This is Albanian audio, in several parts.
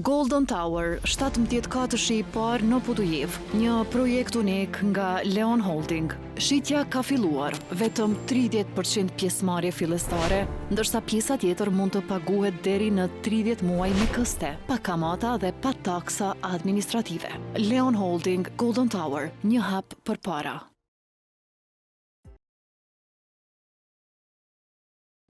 Golden Tower, 17 katëshi I parë në Putujev, një projekt unik nga Leon Holding. Shitja ka filluar, vetëm 30% pjesëmarrje fillestare, ndërsa pjesa tjetër mund të paguhet deri në 30 muaj me këste, pa kamata dhe pa taksa administrative. Leon Holding, Golden Tower, një hap për para.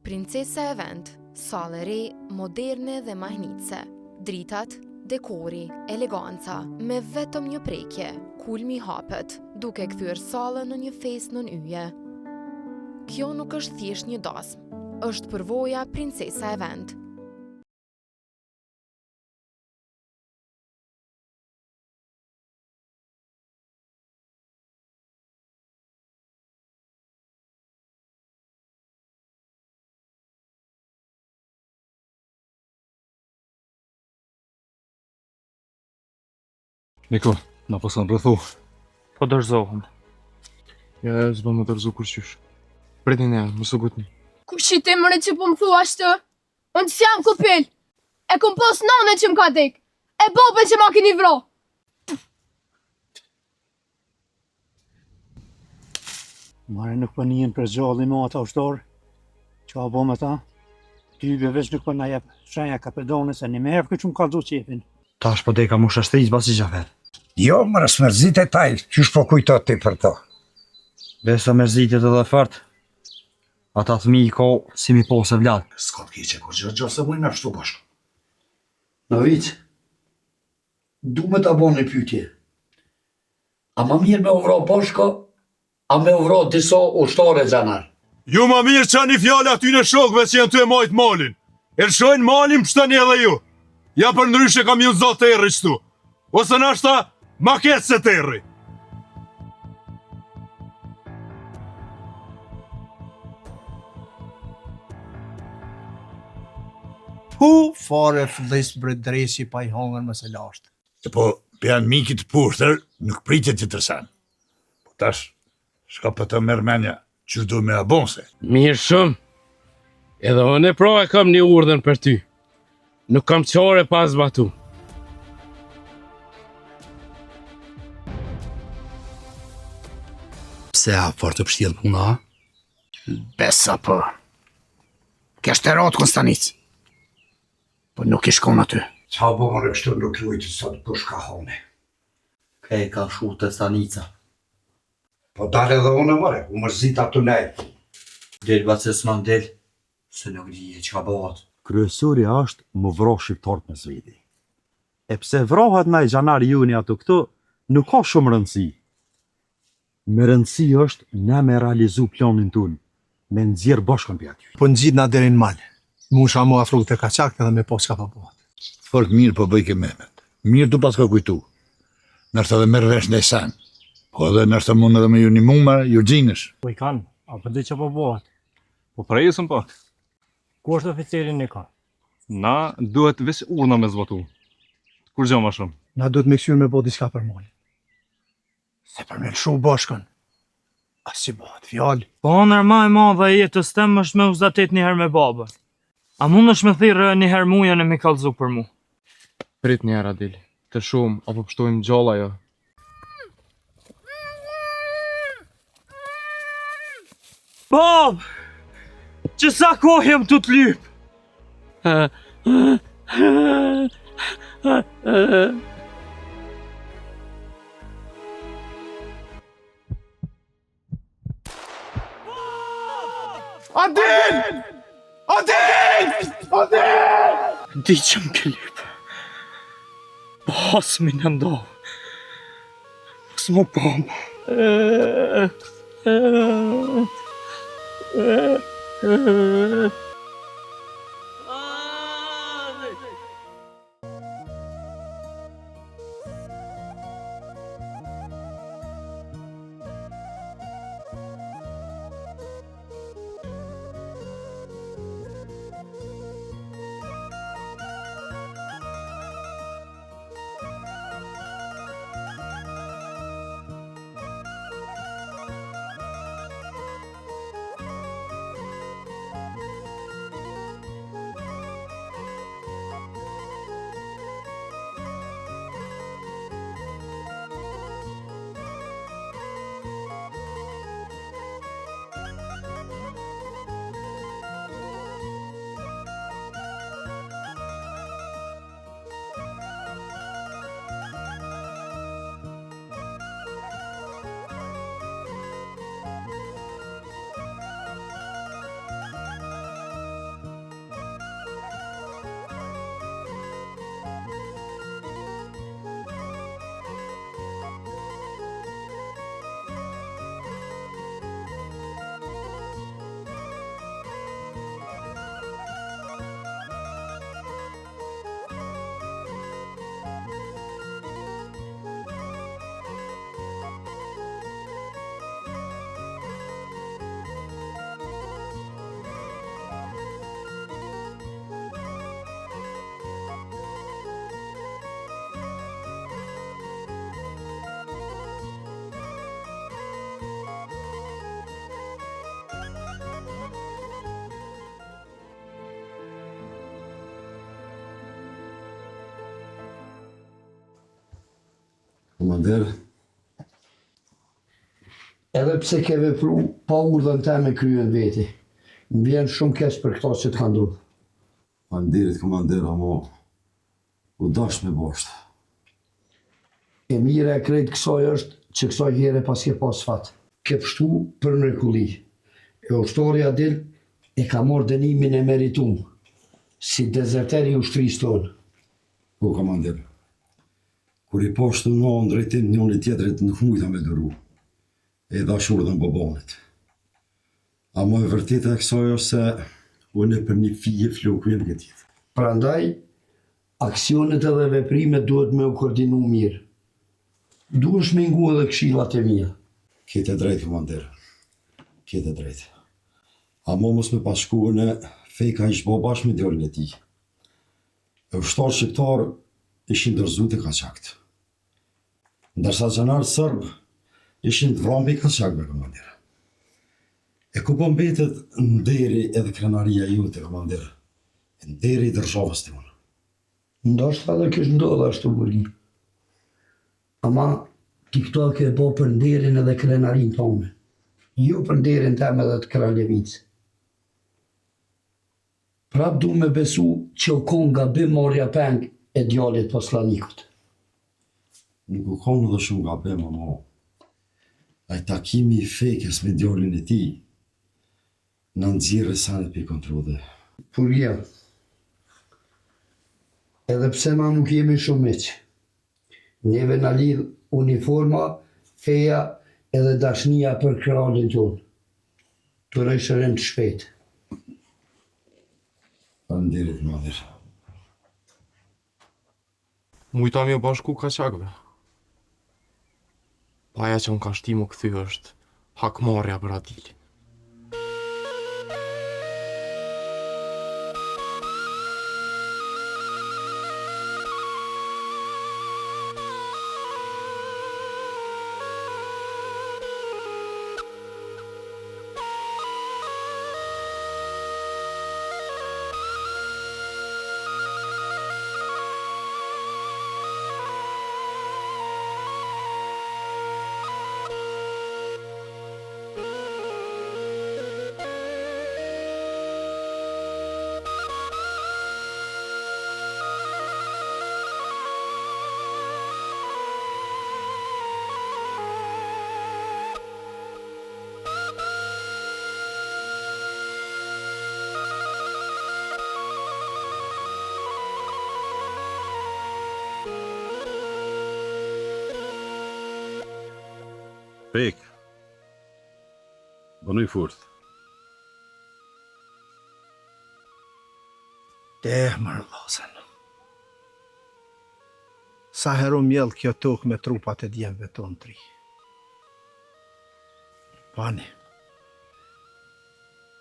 Princesa Event, sallë e re, moderne dhe mahnitse. Dritat, dekori, eleganca, me vetëm një prekje, kulmi hapet, duke kthyer sallën në një festë nën yje. Kjo nuk është thjesht një dasmë, është përvoja Princesa Event. Niko, na pason rrethu. Po dorëzohem. Ja, s'bëm më dorëzu kurqysh. Pritni ne, mos u gutni. Kush I ti mëre që po më thua ashtë? Unë që jam kopil. E kom pos nane që m'ka dek. E babën që ma keni vro. Mare nuk për njën për gjallin më ata ushtorë. Qa bo me ta? Tybe veç nuk për na jep shenja kapedone se një me herë këtë që më kaldu qepin. Tash po deka mu shashtriz basi Xhafer. Jo, më rësmërzit e tajlë, qysh po kujtot ti për to? Besa mërzitit edhe fart. Ata thmi I ko si mi po se vlad. S'ka t'keqe kur gjë se mujnë me pështu bashkë. Në vic, du me ta bon një pytje. A ma mirë me uvro bashka, a me uvro disa ushtare xanar? Ju ma mirë që një fjallë aty në shokve që janë të e majtë malin. E lëshojnë malin pështëni edhe ju. Ja për ndryshe kam ju zotë të erri qëtu. Ose nashta maket se të erri. Pu fare fëllis bre dresi pa I hongën më se lashtë. Se po, për janë mikit pushtër, nuk pritet që të sanë. Po tash, shka për të mërmenja, që du me abonse. Mirë shumë. Edhe unë e pra e kam një urdhën për ty. Nuk kam qare pas batu. Pse a për të pështjel puna? Besa po. Kështë e ratë Konstanicë. Po nuk I shkon aty. Qa bo më rështu nuk lujtë sot për shka hone. Kej ka shu të stanica. Po dale edhe unë mëre, u mërzit atë nejtë. Del bace s'man del, se nuk dije që ka bëhat. Kryesori është më vro shqiptarët me zvedi. E pse vrohet na I xhanari juni ato këtu, nuk ka shumë rëndësi. Me rëndësi është ne me realizu planin tunë, me nxjerr bashkën për aty. Po nxit na deri në mal. Musha mu afru të kaçakt edhe me pas ka pa bëhat. Fort mirë po bëj ke Mehmet. Mirë du pas ka kujtu. Nërta dhe merë vesh ndaj sen. Po edhe nërta mund edhe me ju një muma, ju gjinësh. Po I kanë, apo dhe që po bëhat. Po prejësëm pak. Ku është oficerin e ka? Na duhet veç urna me zbatu. Kur gjë ma shumë. Na duhet me ksyr me bo diska për mali. Se për me lëshu bashkën. A si bëhat fjallë. Po onër ma e madhe e jetës tem është me uzatet një herë me babë. A mund është me thirë një herë muja në mi kalzu për mu? Prit një herë Adil. Të shumë, apo pështojmë gjalla jo. Bab! Që sa kohë jem të të lyp? Adil! Adil! Adil! Di që më ke lyp. Pas mi në ndohë. Pas më bom. Komander. Edhe pse ke vepru pa urdhën te me kryen veti. Më vjen shumë keq për këto që të kanë ndodhur. Falënderit komander, ama u dash me boshtë. E mire e krejt kësaj është që kësaj here pas ke pas fat. Ke pështu për mrekulli. E ushtarja del e ka marrë dënimin e meritum, si dezerteri ushtrisë tonë. Po, komander, kur i poshtë nga në drejtim njëri tjetrit nuk mujta me dëru, e dashur dhe në babonit. Ama e vërteta e kësaj është se unë e për një fije flokë jem këtë jetë. Prandaj, aksionet edhe veprimet duhet me u koordinu mirë. Duhesh me ngu edhe këshillat e mia. Kete drejt, komander, kete drejt. Ama mos me pashku në fejka ishtë bo bashkë me djallin e ti. E ushtarë shqiptarë ishin dërzu të kaçakt. Ndërsa gjanarë sërbë ishin të vrambi kaçakve, komander. E ku po mbetet nderi edhe krenaria jote, komander, nderi i dërshavës të unë. Ndoshta edhe kësh ndodh ashtu burgi. Ama ti këto ke bo për nderin edhe krenarin tonë. Jo për nderin tem edhe të Kraljevic. Prap du me besu që u kon gabim marrja peng e djallit poslanikut. Nuk u konë edhe shumë gabim, ama ai takimi i fejkes me djallin e ti në nëzirë sanet për kontrole. Purgja, edhe pse ma nuk jemi shumë miq, neve na lidh uniforma, feja edhe dashnia për kralin tonë. Të rejshërin të shpejt. Faleminderit, madher. Mujta mi bashku kaçakve. Paja që në ka shtimu këthy është hakmarja për Adilin. Pek, bënuj furt. Mërë lazen. Sa heru mjell kjo tokë me trupat e djemve tonë tri. Pani.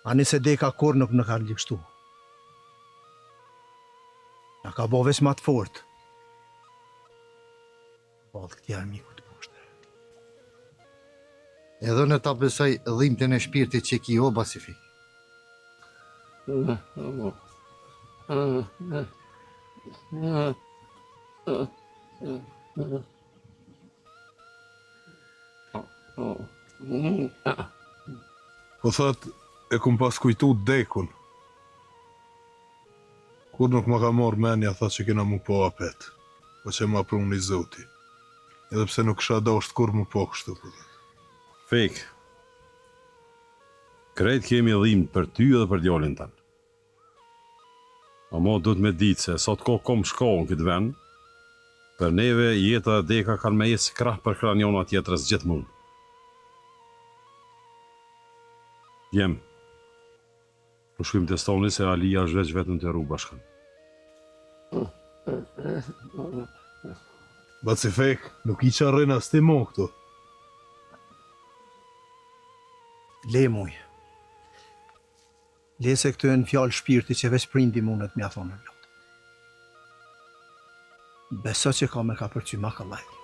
Ani se deka kur nuk në ka likështu. Në ka bo veç ma të fort. Balë këtja miku të poshtë. Edhe në ta besoj dhimbjen e shpirtit që ki o Basifik. Po thot, e kum pas kujtu dekun. Kur nuk ma ka marrë menja, tha që kena mu po apet, po që ma prun një zoti. Edhe pse nuk kisha dosht kur mu po kështu. Fek, krejt kemi dhimbë për ty edhe për djallin tanë. Amo du të me ditë se sot ko kom shkohën këtë vend, për neve jeta dhe deka kanë me jesë krah për kraniona tjetërës gjithë mund. Jem, në shkrim të stoni se Alia është veç vetën të ru bashkën. Basifik, nuk i qarrin as ti mo këtu. Le muj. Le se këtu e në fjallë shpirti që veç prindi mundet mja thonë në lotë. Beso që ka me ka përqy ma ka lajtë.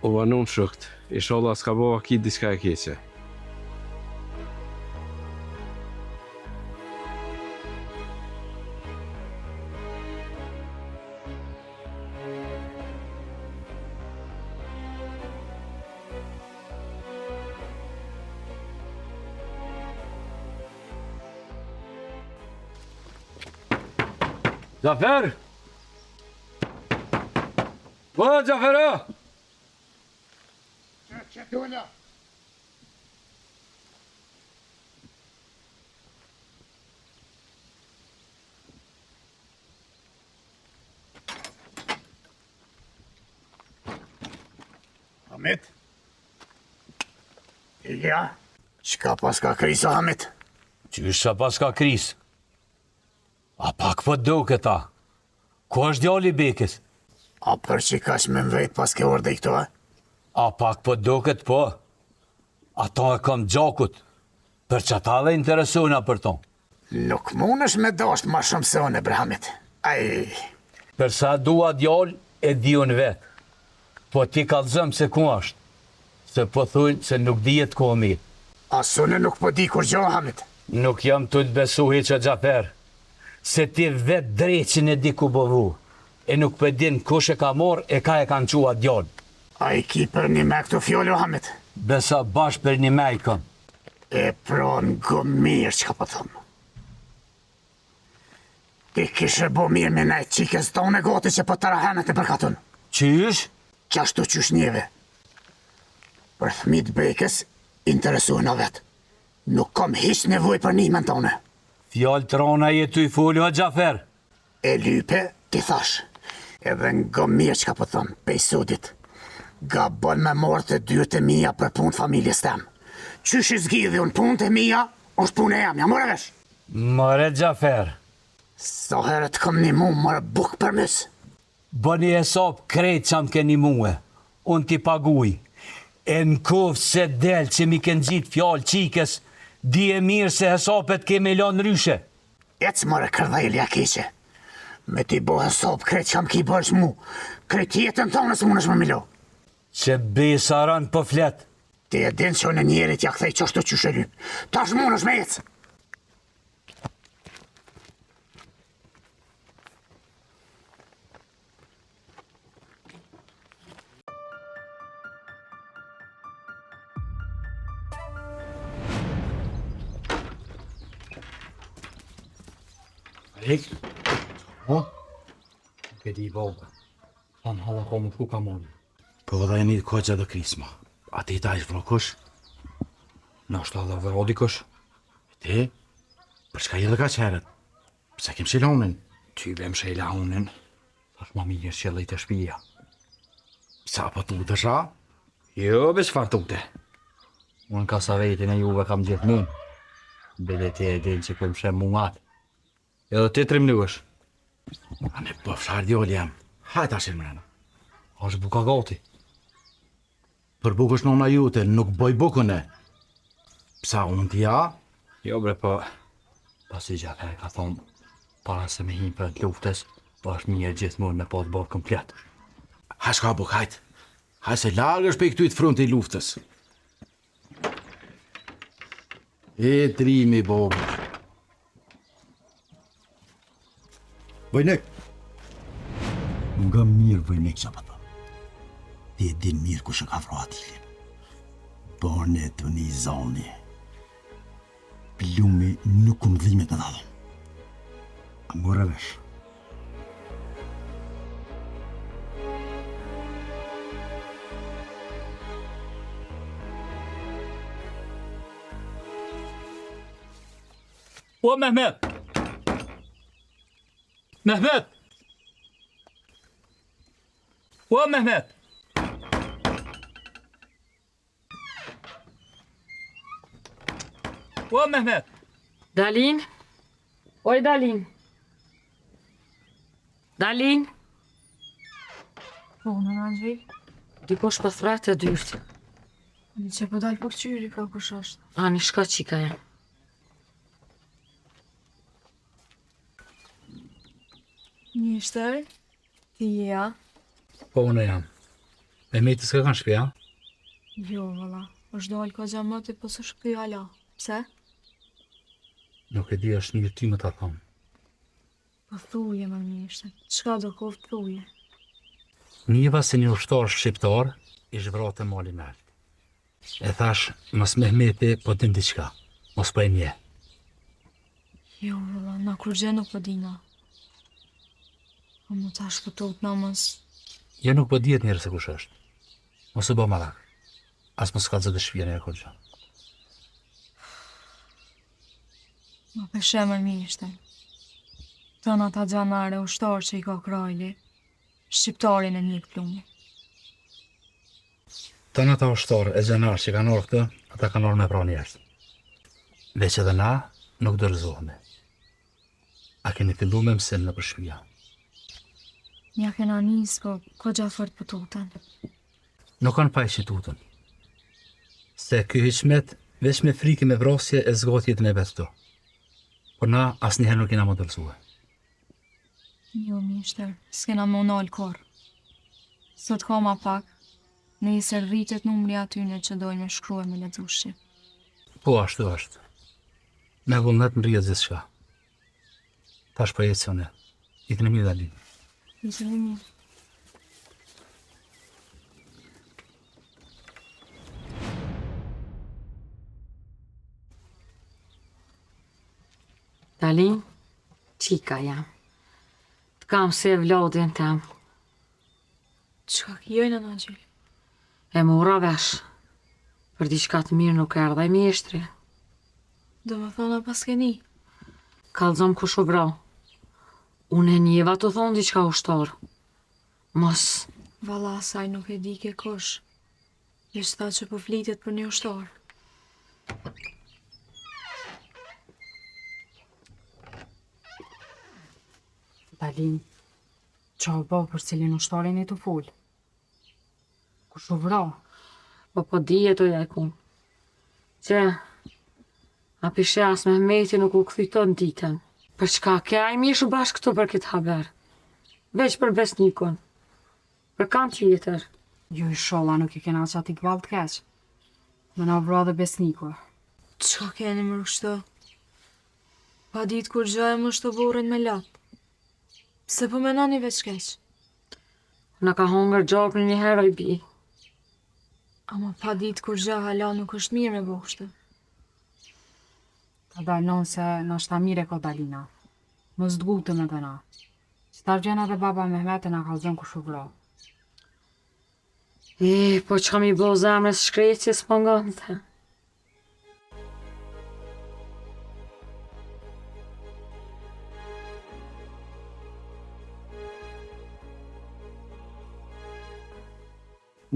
O banon shokt, inshallah s'ka bëva ki diçka e keqe. Gjafer! Po, Gjafera! Çetona. Ahmet. Ja. Çka paska kriza Ahmet? Qysha paska kris? A pak po duke ta? Ku është djali i Bekës? A për që kash me mvejt pas ke orde i këto, a? A pak po duket po? Ato e kam gjakut. Për që ta dhe interesuna për ton. Nuk mund është me dasht ma shumë se unë, Ebrahamit. Aj. Përsa dua djal e di unë vetë. Po ti kallëzëm se ku është. Se po thujnë se nuk dijet ku o mirë. Asune nuk po di kur gjo, Hamit. Nuk jam të besu hiqë Gjafer. Se ti vetë dreqin e di ku bovu. E nuk për din kush e ka mor e ka e kanë qua djallë. A i ki për një me këtu fjollu, Hamit? Besa bash për një me i kam. E pra në go mirë që ka po thëmë. Ti kishe bo mirë me nejtë qikës tonë e goti që po të rahenet e përkatun. Qysh? Qashtu qysh njeve. Për thmit Bekës, interesuën a vetë. Nuk kom hiç nevoj për nimen tonë. Fjallë të rona jetu i folio, Gjafer. E lype, ti thash. Edhe në go mirë që ka po thëmë, pej sudit. Ga bon me morë të dyrët e mija për punë familjes tem. Qysh i zgjidhi unë punë të mija, është punë e jam, ja more vesh. More Gjafer. Sa herët kom një mu mërë buk për mësë. Bëni e sopë krejtë që më keni muë. Unë ti paguj. E në kovë se delë që mi kënë gjitë fjallë qikës, di e mirë se hesapet kemi lanë ryshe. Ecë mërë kërdhejlja keqe. Me ti bo hesap krejtë që më ki bërsh mu. Krejtë jetën tonë së mund është më milo. Që besa ranë për fletë. Ti e din që në njerit ja kthej qashtu që shëryp. Tash mund është me ecë. Rik? O? Nuk e di boga. Thanë hala ko më ku ka moni. Po dhe e një koqa dhe krisma. A ti ta ishë vrokush? Në është dhe vrodikush? E ti? Për shka i dhe ka qeret? Pse kem shila unin? Ty bem shila unin. Thash ma mirë që i të shpija. Psa po tu të sha? Jo, bes far tute. Unë ka sa vetin e juve kam gjithë mund. Bile ti e din që këm shem mungat. Edhe ti 3 minush. A ne po fshar djoli jam. Hajt ashin mrena. Ashtë buka gati. Për bukësh nona jute, nuk boj bukën e. Psa unë t'ja? Jo bre, po... Pasi Gjafer ka thonë, para se me him për luftës, po është mirë gjithmonë me po të bërë komplet. Hajt shka buk, hajt. Hajt se largë është pe këtu i të frunti i luftës. E trimi, bobë. Vojnek. Nga mirë Vojnek që pëtë. Ti e din mirë ku shë ka vro atilin. Bërne të një zoni. Plumi nuk më dhimet në dhadhën. A mërë vesh. O Mehmet! Mehmet! O Mehmet! Po, Mehmet. Dalin? Oj, Dalin. Dalin? Po, në Angel. Dikosh për thret e dyrt. Një që po dalë për qyri, ka kush është. Ani, shka qika ja. Mjeshtër, ti ja? Po, unë jam. Mehmeti s'ka kanë shpia? Jo, valla. është dalë ka gjamëti, po së shkëty ala. Pse? Nuk e di, është mirë ty më ta thonë. Po thuje, më mjeshtër. Çka do koftë thuje? Njëva se një ushtar shqiptar i zhvrate mali nalt. E thash, mos Mehmeti po din diçka, mos po e nje. Jo, valla, na kur gjë nuk po dina. Po më tash po tot namës. Jo nuk po dihet njerë se kush është. Mos u bë mallak. As mos ka zëtë shpia një kur gjë. Ma përshemë mjeshtër. Tëna ta gjanare ushtar që i ka krajli, shqiptarin e një plumë. Tënë ata ushtarë e gjenar që kanë orë këtë, ata kanë orë me pra njerës. Veç edhe na nuk dërzohme. A keni fillu me mësim në përshpia? Nja kena njës, po ko gjafërt për tutën. Nuk kanë pa i qitutën. Se ky hiqmet, veç me frike me vrasje e zgat jetën e vetë këto. Por na as njëherë nuk kena më dërzue. Jo, mjeshtër, s'kena më nalë korë. Sot ka ma pak, nesër rritet numri atyne që dojnë me shkrue me lexushi. Po, ashtu është. Me vullnet më rrjet gjithë shka. Tash po jetë sone. Jetën e mirë Dalin. Jetën e mirë. Dalin, qika jam. Të kam se vlodin tem. Çka jojnë në Angel? E mora vesh. Për diçka të mirë nuk erdha i mjeshtri. Do më thona pas keni. Kallzom kush u vrau. Unë e njeva të thonë diçka ushtar. Mos. Valla asaj nuk e di ke kush. Jesh tha që po flitet për një ushtar. Dalin, qa u bo për cilin ushtarin e të full? Kush u vrau? Po dijet o jajkun. Që, a pishe as Mehmeti nuk u këthyton ditën. Për çka ke a i mishu bashkë këtu për këtë haber? Veç për besnikun. Për kanë tjetër. Jo i sholla nuk i kena që ati gvald keq. Më na vra dhe besniku. Qa keni më rështo? Pa ditë kur gjë e më shtoborin me latë. Pse po menoni veç keq? Na ka hongër gjakën një herë i bi. Ama pa ditë kur gjë hala nuk është mirë me boshtë. Ta dalnon se në është ta mire ko Dalina. Mos t'gutëm edhe na. Që ta vjen edhe baba Mehmet e na kalzon kush u vrau. Po që kam i bo zemrës shkrejtje s'po ngante.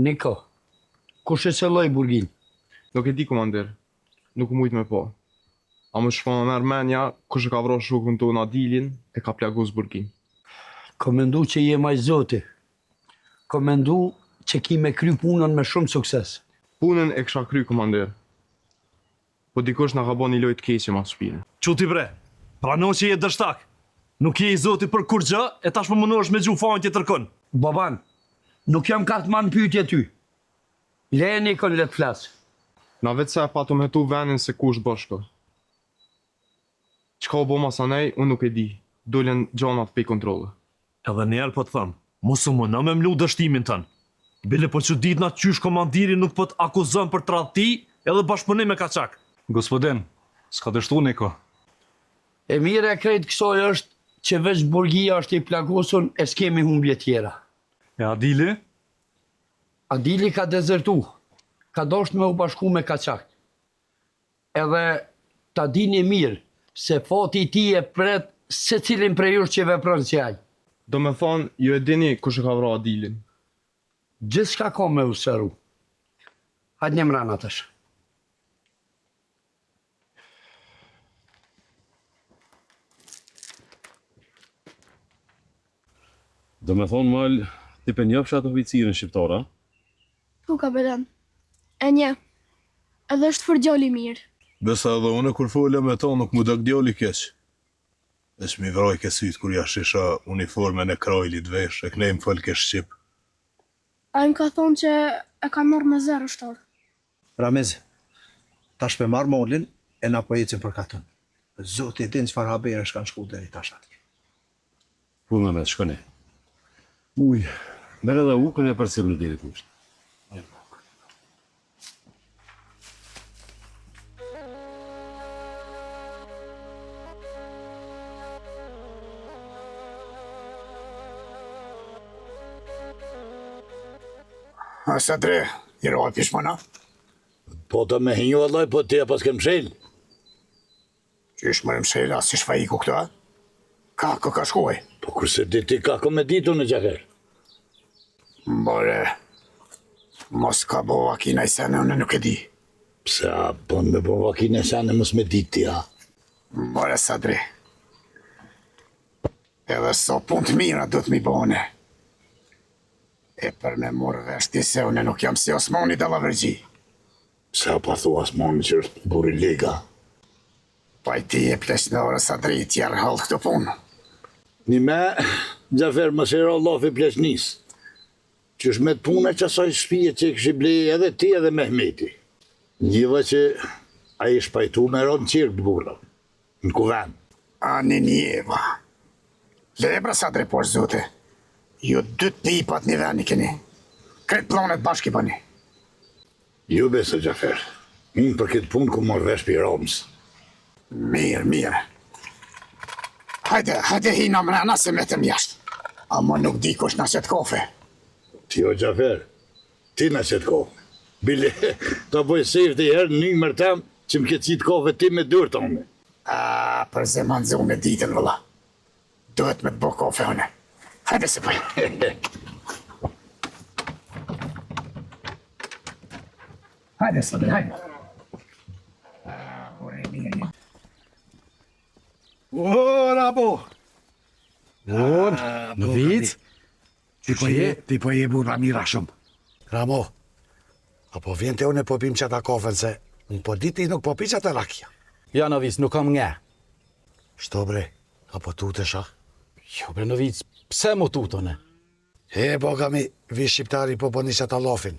Niko, kush e qëlloj burgin? Nuk e di, komandir. Nuk mujt me po. A më shpona në Armenja, kush e ka vro shukën tonë Adilin, e ka plagus burgin. Ko mendu që je maj zoti. Ko mendu që ki me kry punën me shumë sukses. Punën e kësha kry, komandir. Po dikush na ka bo një lojt keqe mas shpine. Quti bre, prano që je dërshtak. Nuk je i zoti për kur gjë, e tash më mënosh me gju fajnë tjetër kën. Baban, nuk jam kartë manë pyetje ty. Leje Nikon le të flasë. Na vetë se e pa të metu venin se kush bëshko. Qka o bo masanej, unë nuk e di. Dullen gjanat pe kontrole. Edhe njerë po të thëmë, mos u mëna me mlu dështimin tënë. Bile po që ditë na qysh komandiri nuk po të akuzën për tradhti edhe bashkëpunim me kaçak. Gospodin, s'ka dështu Niko. E mire e krejt kësoj është që veç burgia është i plagosun e s'kemi humbje tjera. E Adili? Adili ka dezertu, ka dosht me u bashku me kaçak. Edhe ta dini mirë se fati i ti e pret se cilin prej jush që vepron si aj. Do me thonë, ju e dini kush e ka vra Adilin. Gjithë shka ka me usëru. Hajtë një mrana tash. Do me thonë mal, ti pe njofsh atë oficirën shqiptara? Po kapeten. E nje. Edhe është për djali mirë. Besa edhe une kur folja me ta nuk mu dëk djali keq. E shmi vroj ke sytë kur ja shisha uniformen e krajlit vesh, e knejmë fëll ke Shqip. A im ka thonë që e ka marrë me zero shtor. Ramiz, tash pe marrë molin e na po ecim për katën. Zoti din çfarë habere shkan shku deri tash aty. Pu me shkone. Uj, mere dhe ukën e përcil në diri kusht. A Sadri, i roj pishmana? Po të me hinju allaj, po të pas ke mshel. Qysh më mshel, as si shfajiku këto, a? Ka shkuaj? Po kurse ti ka me ditu në gjaker. Mbore, mos ka bo vakina i sene, unë nuk e di. Pse a bon me bo vakina i sene, mos me diti, a? Mbore, Sadri. Edhe so pun të mira do të mi bone. E për me morë vesh ti se une nuk jam si Osmani Dallavërgji. Pse a pa thu Osmani që është buri liga? Pa i ti e plesnore, Sadri, tjerë halë këtë punë. Një me, Gjafer më shera Allah i plesnis. Që është me të punë që asaj shpije që i këshi blej edhe ti edhe Mehmeti. Njiva që a i shpajtu me ronë qirë të burra, në kuven. A në njeva. Lebra, Sadri, por zote. Ju 2 tipat një veni keni. Kretë planet bashki bëni. Ju besë, Gjafer. Unë për këtë punë ku morë vesh për Romës. Mirë. Hajde hi në mrena se me të mjashtë. Ama nuk di kush në qëtë kofe. Ti o Gjafer, ti në qëtë kofe. Bile, ta boj sejf të herë një mërtem që më këtë qitë kofe ti me dyrë të unë. Për zeman zë unë ditën, vëlla. Duhet me të bo kofe une. Hajde se bëj. Hajde se bëj, hajde. Rabo! Në vic? Ti po je burra mira shumë. Ramo, apo vjen të une po pim që ata kofen se unë po diti nuk po pi që ata rakja. Ja, në vic, nuk kam nge. Shto bre, apo tu të shah? Jo, bre, në vic, pse më tutone? Boga mi, vi shqiptari po bëni që ata lofin.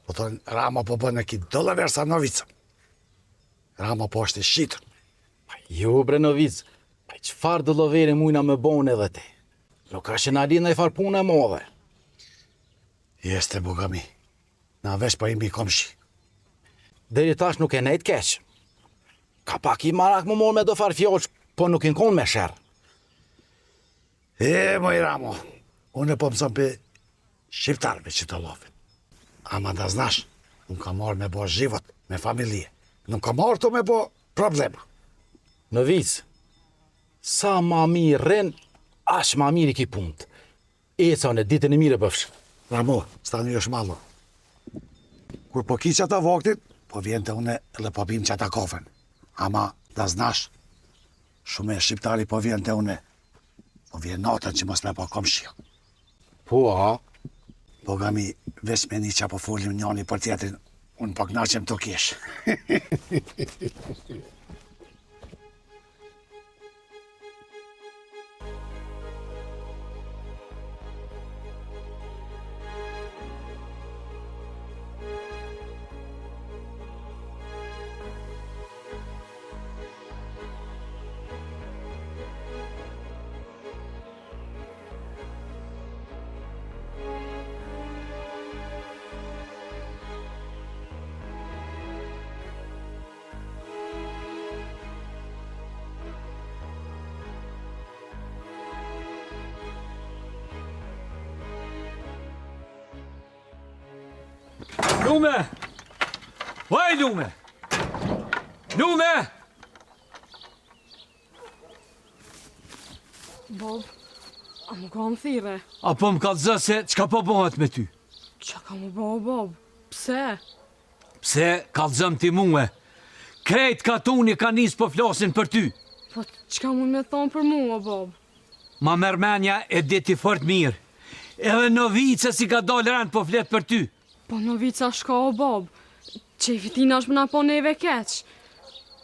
Po thonë, Rama po bënë ki dolla versa në vicëm. Rama po është i shqitën. Jo, bre, në vic, pa qëfar dë loveri mujna me bone edhe ti? Nuk është që na di në i farë punë e modhe. Jeste, boga mi, na vesh pa imi komshi. Deri tash nuk e nejt keq. Ka pak i marak më morë me do farë fjoq, po nuk i në konë me shërë. Moj Ramo, unë e po mësëm për shqiptarve që të lofin. Ama da znash, unë ka marrë me bo zhivot, me familje. Nuk ka marrë të me bo problema. Në vic, sa ma mirë rren, ash ma mirë i ki punët. Eca në ditën e mire bëfsh. Ramo, stani është malo. Kur po ki që ata vaktit, po vjen të une dhe po bim që ata kofen. Ama da znash, shumë e shqiptari po vjen të une. Po vjen natën që mos me po komshia. Po, a? Po gami, vesh me një që po folim njani për tjetrin, unë po knaqem të kesh. Lume! Vaj, Lume! Lume! Bob, a më ka më thire? Apo më ka të zë se qka po bëhet me ty? Qa ka më bëhe, Bob? Pse? Pse ka të zëm ti muë? Krejt katuni ka njës po flasin për ty. Po, qka mund me thonë për mua, Bob? Ma mërmenja e diti fort mirë. Edhe Novica si ka dalë rand po flet për ty. Po Novica shka o bab, qefi ti nash më na po neve keq.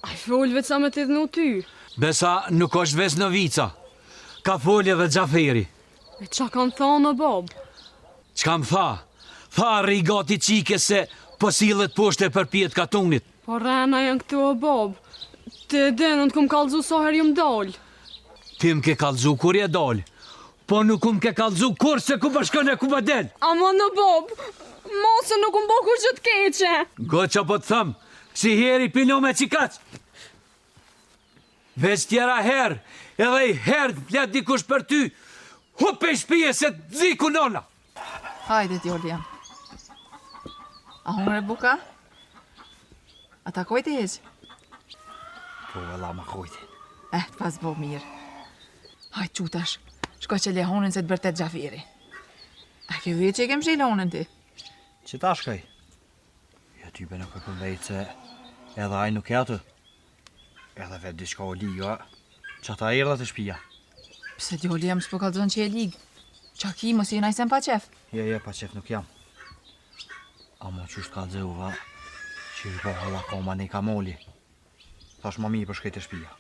A i fol veç sa me t'i dhnu ty. Besa nuk është ves Novica. Ka folje dhe Gjaferi. E qa kanë thonë o bab? Çka më tha? Tha rigati qike se po sillet poshte për pjetë katunit. Po rena janë këtu o bab. Ti e denën t'kum kalzu sa her jëm dal. Ti m'ke kalzu kur je dal. Po nuk m'ke kalzu kur se ku bashkën e ku më del. Ama në bab, mosë nuk më bo kur që t'keqe. Goqa po të thëmë, si heri pino me qikaq. Veç tjera herë, edhe i herë flet dikush për ty, hupe i shpije se të dhiku nona. Hajde t'jolja. A humre buka? A ta kojti heq? Po, valla ma kojti. T'pas bo mirë. Hajde qutash, shko që le honën se t'bërtet Gjaferi. A ke dhije që i kem shil honën ti? Që ta shkaj? Ja type nuk e përvejt se edhe aj nuk e atë. Edhe vetë diçka o liga, që ta erdha të shpia. Pse t'jolja më s'po kalzon që e ligë? Qa ki, mos i najsen pa qef? Je, pa qef nuk jam. Amo qështë ka dzeuva, që i bohalla koma ne ka moli. Thash ma mi për shkejt e shpia.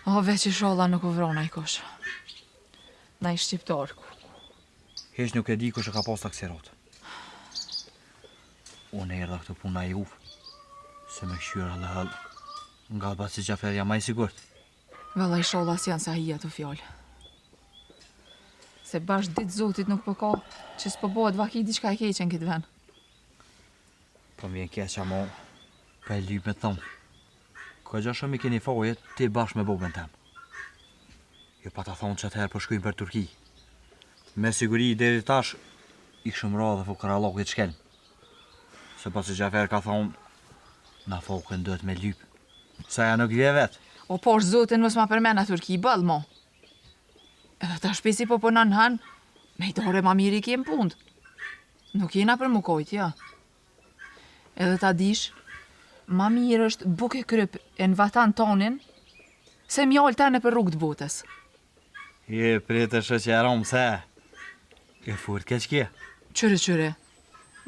O, veç i sholla nuk u vrona i kosh. Na i shqiptar ku. Heq nuk e di kush e ka pas takserot. Unë erdha këtë puna i ufë, se me këshyra dhe hëllë. Nga basi Gjaferi jam ma i sigurt. Valla i sholla si janë sa hija të fjallë. Se bash ditë zotit nuk po ka, që s'po bëhet vaki diçka e keqen këtë ven. Po m'vjen keq amo, ka e lyp me thonë. Ka gja shumë i keni fojet, ti bashkë me bobën tem. Jo pa ta thonë që atëherë po shkujnë për Turki. Me siguri deri tash, i këshëm ra dhe fukarallokit shkelm. Se pasi Gjaferi ka thonë, na fokën duhet me lyp. Sa ja nuk vje vetë. O posh zotin mos ma përmena Turki, bëll mo. Edhe ta shpesi po punon han, me i dore ma miri kem pund. Nuk jena për mukojt, ja. Edhe ta dish, ma mirë është buke kryp e në vatan tonin, se mjallë tane për rrugë të botës. Je pritë shë që aromë se, e furt keq kje. Qyre.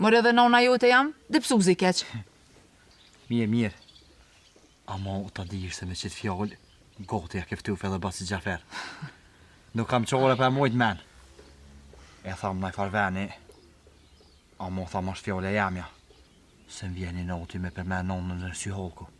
Mërë edhe nona jote jam, dhe pësuzi keq. Mirë. Amo ta dish se me qitë fjallë, goti ja keftu edhe basi Gjaferi. Nuk kam qore për mojt men. E thamë naj farveni, amo thamë është fjallë e jamja. Se m'vjeni noti me përmen nonën në sy holku.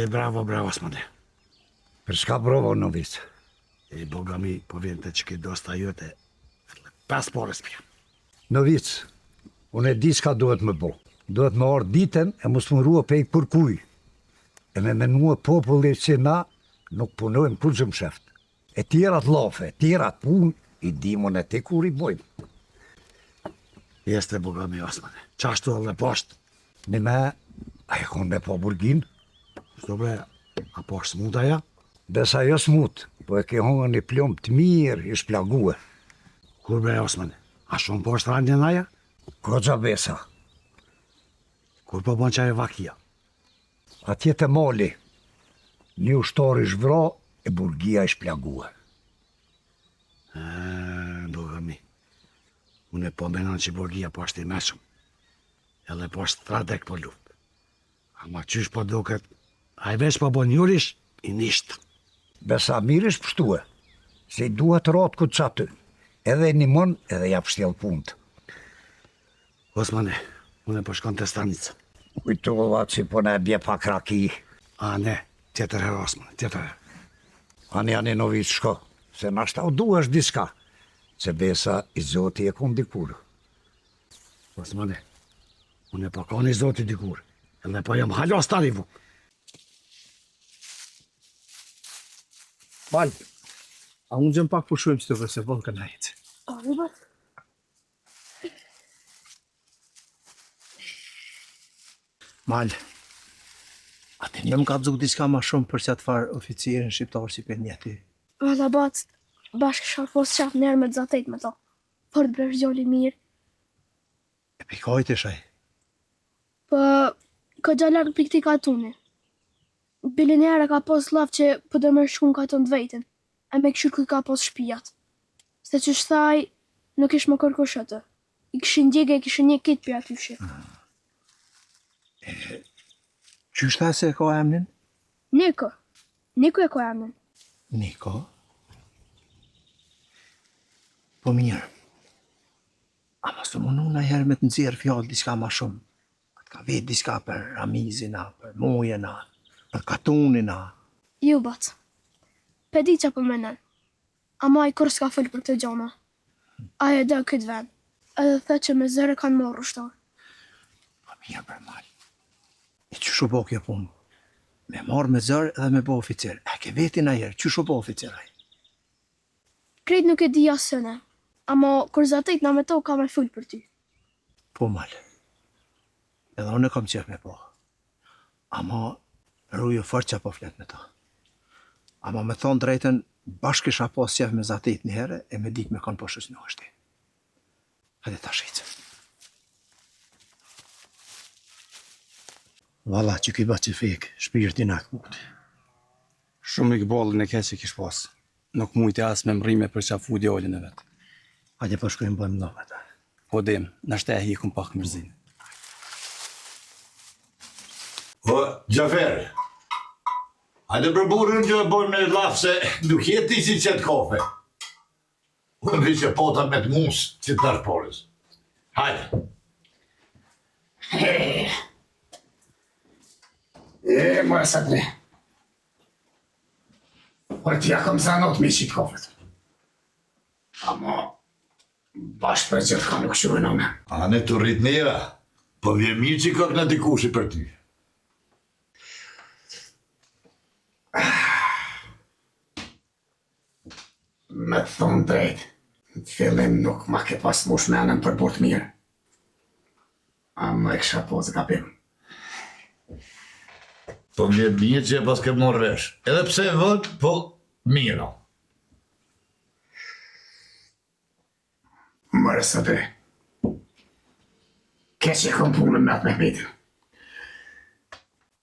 Bravo, Osmane. Për shka provo në visë? Boga mi, po vjen të që ki dosta jote, pas porës pja. Në visë, unë e di s'ka duhet me bo. Duhet me orë ditën e mos më rua pejk për kuj. E me menua populli që na nuk punojmë kur gjëmë sheft. E tjerat lafe, tjerat pun, i dimon e ti kur i bojmë. Jeste, boga mi, Osmane. Qashtu edhe poshtë. Në me, a e konë me po burgin? Shto bre, a po është smut aja? Besa jo smut, po e ke hongën një plom të mirë i shplague. Kur bre, Osmane, a shumë po është randjen aja? Koqa besa. Kur po bon qaj e vakia? Atje të moli, një ushtori shvra e burgia i shplague. Boga mi, unë e po menon që burgia po është i meshëm, edhe po është stradek po luft. Ama qysh po duket, a i veç po bon njurish, i nisht. Besa mirish pështue, se i duhet ratë këtë qaty, edhe një mon edhe ja pështjel punët. Osmane, unë e po shkon të stanicë. Kujtova që po ne bje pak raki. A ne, tjetër herë Osmane, tjetër herë. Ani në vitë shko, se nashta u duhesh diska, se besa i zoti e kom dikur. Osmane, Unë e po ka një zoti dikur, edhe po jam halos tani vuk. Mal, a unë gjëm pak pushojmë që të vëse vëllë këna jetë. O, ribat. Mal, atë një më ka bzuk diska ma shumë për që atë farë oficirin shqiptarë si për njeti. Valla bat, bashkë shafos qaf njerë me të zatet me to. Fort bresh gjolli mirë. E pikajt e shaj. Po, ka gjallar për këti katuni. Bili njerë ka pos laf që për dhe mërë shkun katon të vejten, e me këshur këtë ka pos shpijat. Se që shthaj, nuk ish më kërkush atë. I këshin djege, i këshin një kitë për atyshe. Qysh tha se e ka emnin? Niko. Niko e ka emnin. Niko? Po mirë. Ama së mundu në herë me të nëzirë fjallë diska ma shumë. Këtë ka vetë diska për Ramizina, për Mujena, për Katunina. Ju bat. Pe di që për menen. Ama i kur s'ka fëllë për këtë gjona. Aje dhe këtë vend. Edhe the që me zërë kanë morë ushtar. Po mirë për mal. E që shu bo kjo punë? Me marë me zërë edhe me bo oficer. E ke vetin ajerë, që shu bo oficeraj? Krejt nuk e di asëne. Ama kur zatet na me to ka me full për ty. Po mal. Edhe unë e kam qef me po. Ama rruju fort që po flet me ta. Ama me thonë drejten, bashkë isha pas qef me zatet një herë e me dik me kanë po shës në është. Hajde ta shqicë. Valla që ki ba që fek, shpirtin akë mukti. Shumë i këbollën e keqe kish pas. Nuk mujtë as me mrime për qafu djallin e vetë. Hajde po shkojmë bëjmë në vete. Po dem, nashte e hikum pak mërzin. O, Gjafer, hajde për burën që e bojmë në lafë se nuk jeti si qëtë kafe. Unë vi që pota me të musë që të tash porës. Hajde. Mërë sa tre. Por t'ja kom zanot me qitë kofet. Ama, bashkë për gjithë ka nuk shuhe në me. Ane të rrit njëra, po vje mirë që kak në dikushi për ty. Me të thonë drejt, në fillim nuk ma ke pas mush menën për burt mirë. Ama e kësha po zë kapim. Po vje mirë që e pas ke morë vesh. Edhe pse vët, po mirë. Mërë së tre. Keq e kom punën me atë me hmetin.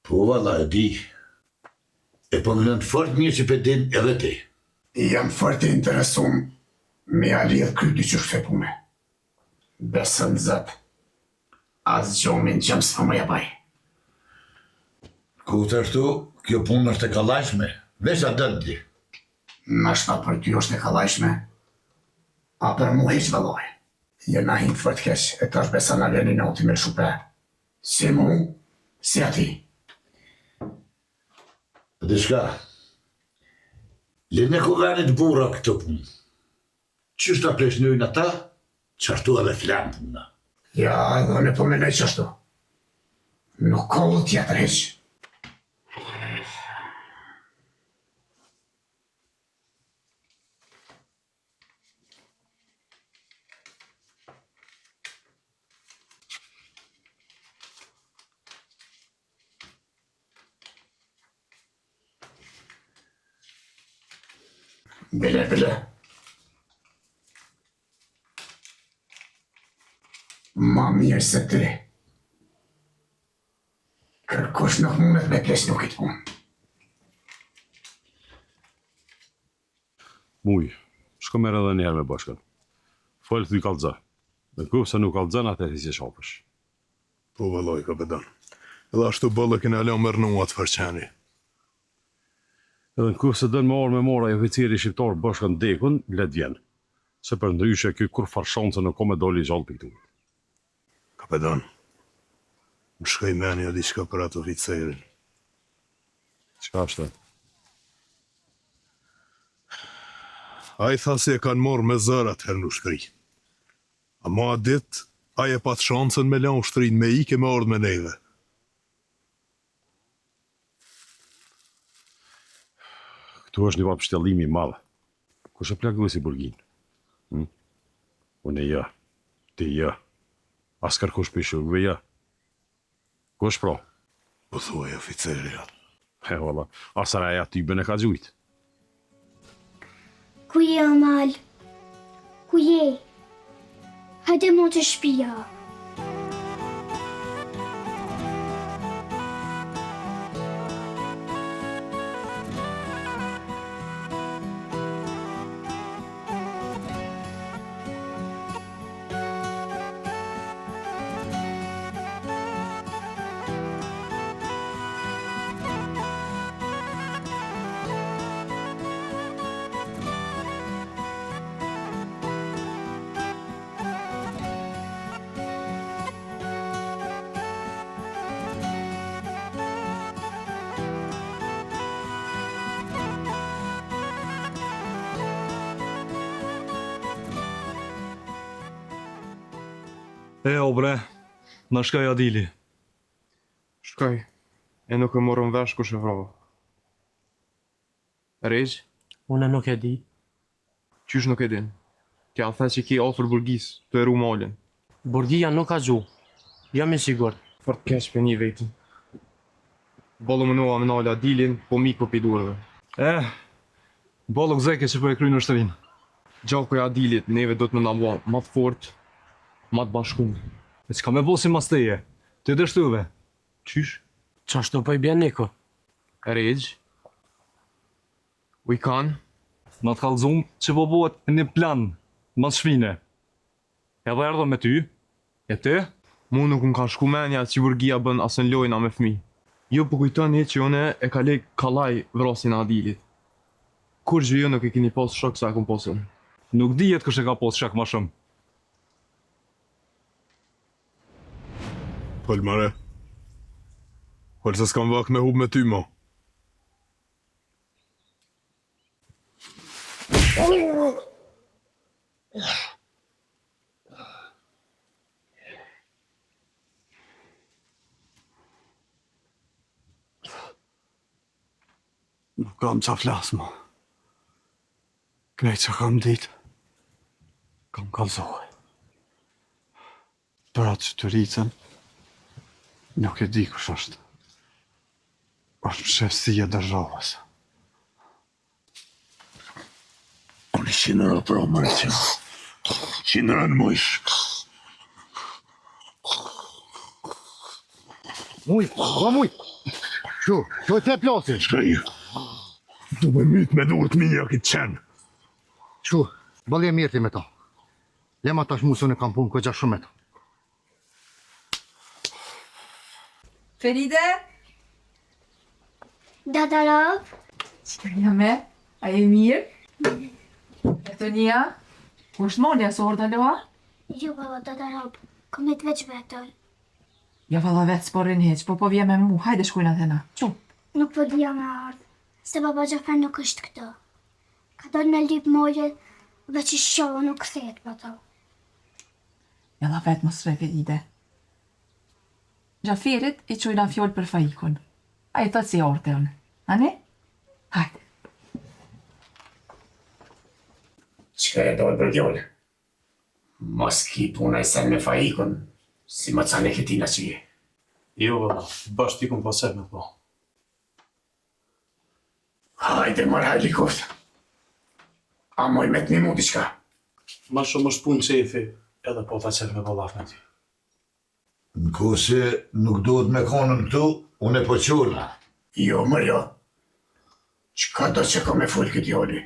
Po valla e di. E po në lëndë fort mirë që pe din edhe ti. Jam fort i interesum me a lidhë kryti që shte pune. Besën zëtë. As gjomin që më së më jabaj. Ku të ashtu, kjo punë është e kalajshme, veç a dëndi. Nashta për ty është e kalajshme, a për mu heq vëlloj. Jena hinë fort keq, e tash besa në veni në uti me shupe. Si mu, si ati. Dhe shka, le në kuvenit bura këtë punë. Qështë ta pleshnujnë ata, qashtu edhe flanë puna. Ja, edhe në pëmenoj qashtu. Nuk kohë tjetër heq. Bile. Ma mirë se ti. Kërkush nuk mundet me ples nuk i të punë. Muj, shko merë edhe njerë me bashkën. Folë të i kalëza. Në kufë se nuk kalëzën atë e si shopësh. Po vëlloj, kapetan. Edhe ashtu bëllë kene aleo mërë në atë fërqeni. Edhe në kufë se dënë me orë me mora e oficiri shqiptarë bashkën dekun, let vjenë. Se për ndryshe kjo kur farë shanse në kome doli gjallë për këtu. Kapetan, më shkoj menja diçka për atë oficerin. Qka është? A i tha se e kanë morë me zërat herë në shtëri. A ma dit, Aje pat shansën me lan ushtrin me ike me ardhë me neve. Këtu është një vapë shtjellimi i madh. Kush e plagu si burgin? Unë e ja, ti ja. As kërkush për shugve ja. Kush pro? Po thuaj oficerja. He valla, asara ja ty bën e ka gjujt. Ku je, Amal? Ku je? Hajde mo të shtëpia. O bre, në shkaj Adili. Shkaj, e nuk e morën vesh kush e vrova. Rejgj? Unë nuk e di. Qysh nuk e din? Tja the që ki ofër burgis, të eru malin. Burgia nuk ka gju. Jam i sigurt. Për të keq për një vetën. Bolo më nua me nalë Adilin, po mik për pidurve. Bolo gzeke që po e kry në shtërin. Gjalko e Adilit, neve do të më nabua ma të fort, ma të bashkun. E që ka me bosi mas teje? Të dështuve? Qysh? Qashtu po i bjen Niko? Rejgj? Ujkan? Në të kalzum që po bëhet një plan, mas shvine. Edhe erdho me ty, e te? Mu nuk më ka shku menja që burgia bën asën lojna me fmi. Jo po kujtoni që une e ka lek kalaj vrasin e Adilit. Kur gjë jo nuk e keni pas shok sa e kom posën. Nuk dihet kush e ka pas shak ma shumë. Polmare. Pol se s'kam vak me hub me ty, mo. Nuk kam qa flas, mo. Krejt që kam dit, kam kalzohe. Për atë që të rritën, nuk e di kush është. është shefësia dërzhavës. Unë i qinëra pra mërë që. Qinëra në mujsh. Muj, ba muj. Shu e te plasin. Shkaj, du me mytë me durët minja këtë qenë. Shu, balje mirë ti me ta. Lema tash musën e kam punë këgja shumë e ta. Feride? Dada Rab? Qëtërja me? A e mirë? E të nja? Ku është molja së orda loa? Jo, baba, Dada Rab. Kom e të veç vetër. Ja valla vetë s'porin heq, po vje me mu, hajde shkujna të na. Qu? Nuk po dhja me ardhë, se baba Gjafer nuk është këto. Ka dojnë me lip molje dhe që shohë nuk këthet për to. Jalla vetë më sre Feride. Gjaferit i qujna fjoll për fajikun. A i thot si orte unë. Ane? Hajde. Qëka e dojë për fjoll? Mos ki puna i sen me fajikun, si më cane këtina që je. Jo, vëlla, bashkë ti kun pasek me po. Hajde, mërë hajli koftë. A moj me të një mu diqka? Ma shumë është punë qefi, edhe po ta qef me vëllaf me ty. Në kohë se nuk duhet me konën këtu, unë e po qurna. Jo, mërë jo. Qka do që ko me full këtë joli?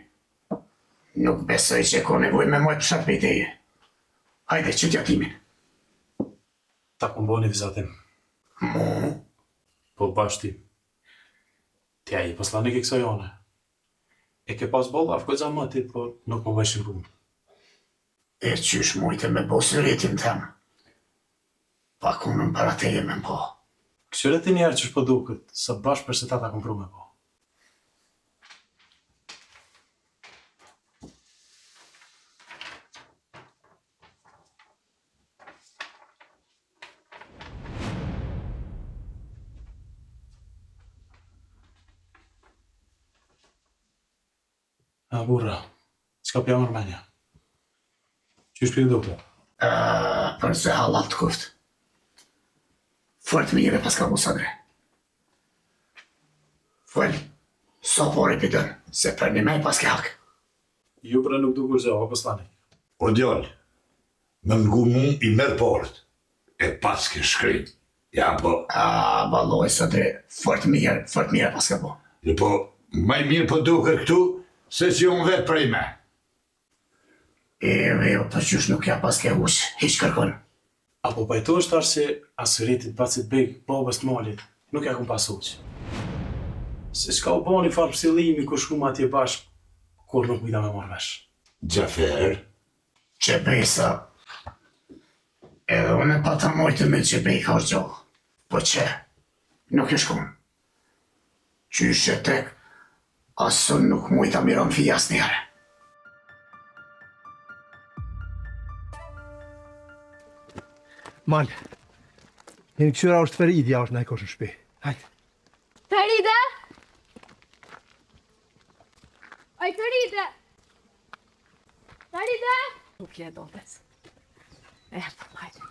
Nuk besoj që ko nevoj me mojtë pshat për i teje. Hajde, që t'ja timin. Ta kun bo një vizatim. Mu? Po bashkë ti. Tja i poslanik i kësa jone. E ke pas bollaf këtë zamati, por nuk po vëshin punë. E qysh mujte me bo sëritin tem. Pak unën para teje me po. Këshyre ti njerë që shpo duket, sa bashkë për se ta ta kompru me po. A, burra, s'ka pja mërmenja. Qysh për i duke? Për se halal të kuft. Fort mire pas ka musadre. Fol, sa pore pëdën, se për një mej pas ke hak. Ju pra nuk dukur zë, o postani. O djallë, më ngu mu i merë porët, e pas ke shkrit. Ja, po... Valoj, sadre, fort mire pas ka po. Jo, po, maj mirë po duker këtu, se si unë vetë prej me. Jo, po qysh nuk ja pas ke hush, hiq kërkon. Apo pajtosh tash se asëritit pacit beg babës të malit, nuk ja kum pas huq. Se s'ka u bani farë pësillimi ku shkum atje bashk, kur nuk mida me marrë vesh. Gjafer? Që besa, edhe unë e pata mojtë me që bej ka gjohë, po që, nuk e shkun. Qyshe tek, asën nuk mujta miron fija asnjëre. Man, jemi kësyra është Feridja është na i kosh në shpi. Hajde. Feride! Oj, Feride! Feride! Nuk je dotes. Hajde.